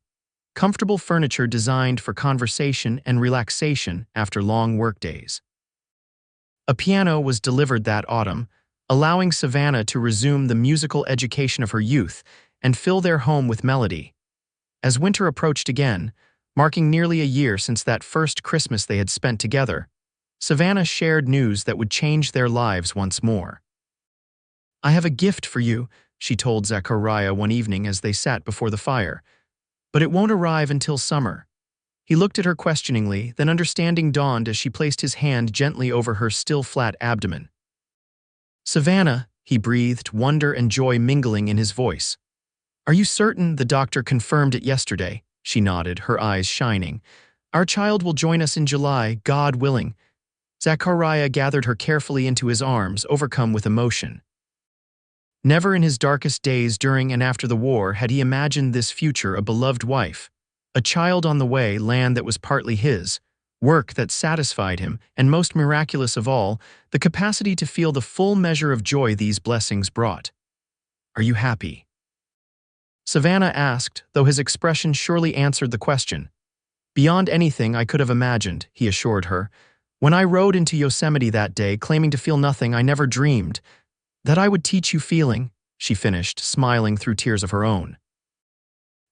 comfortable furniture designed for conversation and relaxation after long workdays. A piano was delivered that autumn, allowing Savannah to resume the musical education of her youth and fill their home with melody. As winter approached again, marking nearly a year since that first Christmas they had spent together, Savannah shared news that would change their lives once more. "I have a gift for you," she told Zachariah one evening as they sat before the fire, "but it won't arrive until summer." He looked at her questioningly, then understanding dawned as she placed his hand gently over her still flat abdomen. "Savannah," he breathed, wonder and joy mingling in his voice. "Are you certain? The doctor confirmed it yesterday." She nodded, her eyes shining. "Our child will join us in July, God willing." Zachariah gathered her carefully into his arms, overcome with emotion. Never in his darkest days during and after the war had he imagined this future: a beloved wife, a child on the way, land that was partly his, work that satisfied him, and most miraculous of all, the capacity to feel the full measure of joy these blessings brought. "Are you happy?" Savannah asked, though his expression surely answered the question. "Beyond anything I could have imagined," he assured her. "When I rode into Yosemite that day, claiming to feel nothing, I never dreamed that I would teach you feeling," she finished, smiling through tears of her own.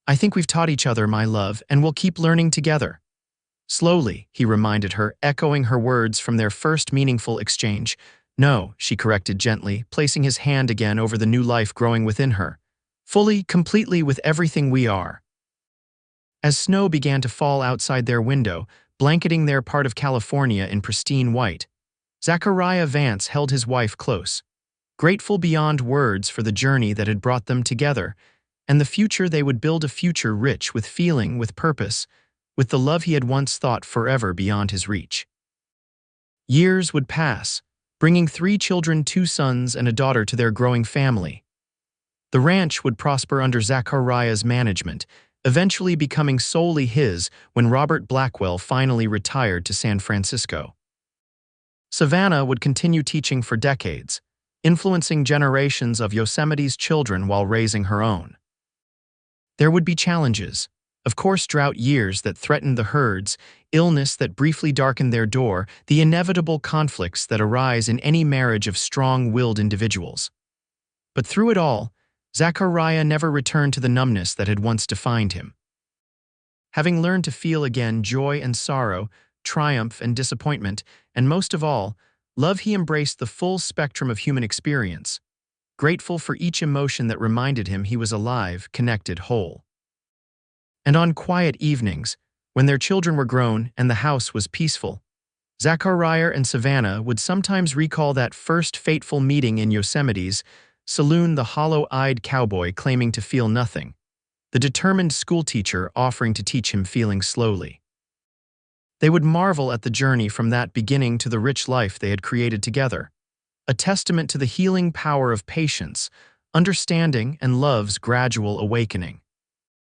"I think we've taught each other, my love, and we'll keep learning together." Slowly, he reminded her, echoing her words from their first meaningful exchange. "No," she corrected gently, placing his hand again over the new life growing within her. "Fully, completely, with everything we are." As snow began to fall outside their window, blanketing their part of California in pristine white, Zachariah Vance held his wife close, grateful beyond words for the journey that had brought them together, and the future they would build, a future rich with feeling, with purpose, with the love he had once thought forever beyond his reach. Years would pass, bringing 3 children, 2 sons and a daughter, to their growing family. The ranch would prosper under Zachariah's management, eventually becoming solely his when Robert Blackwell finally retired to San Francisco. Savannah would continue teaching for decades, influencing generations of Yosemite's children while raising her own. There would be challenges, of course, drought years that threatened the herds, illness that briefly darkened their door, the inevitable conflicts that arise in any marriage of strong-willed individuals. But through it all, Zachariah never returned to the numbness that had once defined him. Having learned to feel again joy and sorrow, triumph and disappointment, and most of all, love, he embraced the full spectrum of human experience, grateful for each emotion that reminded him he was alive, connected, whole. And on quiet evenings, when their children were grown and the house was peaceful, Zachariah and Savannah would sometimes recall that first fateful meeting in Yosemite's saloon, the hollow-eyed cowboy claiming to feel nothing, the determined schoolteacher offering to teach him feeling slowly. They would marvel at the journey from that beginning to the rich life they had created together, a testament to the healing power of patience, understanding, and love's gradual awakening.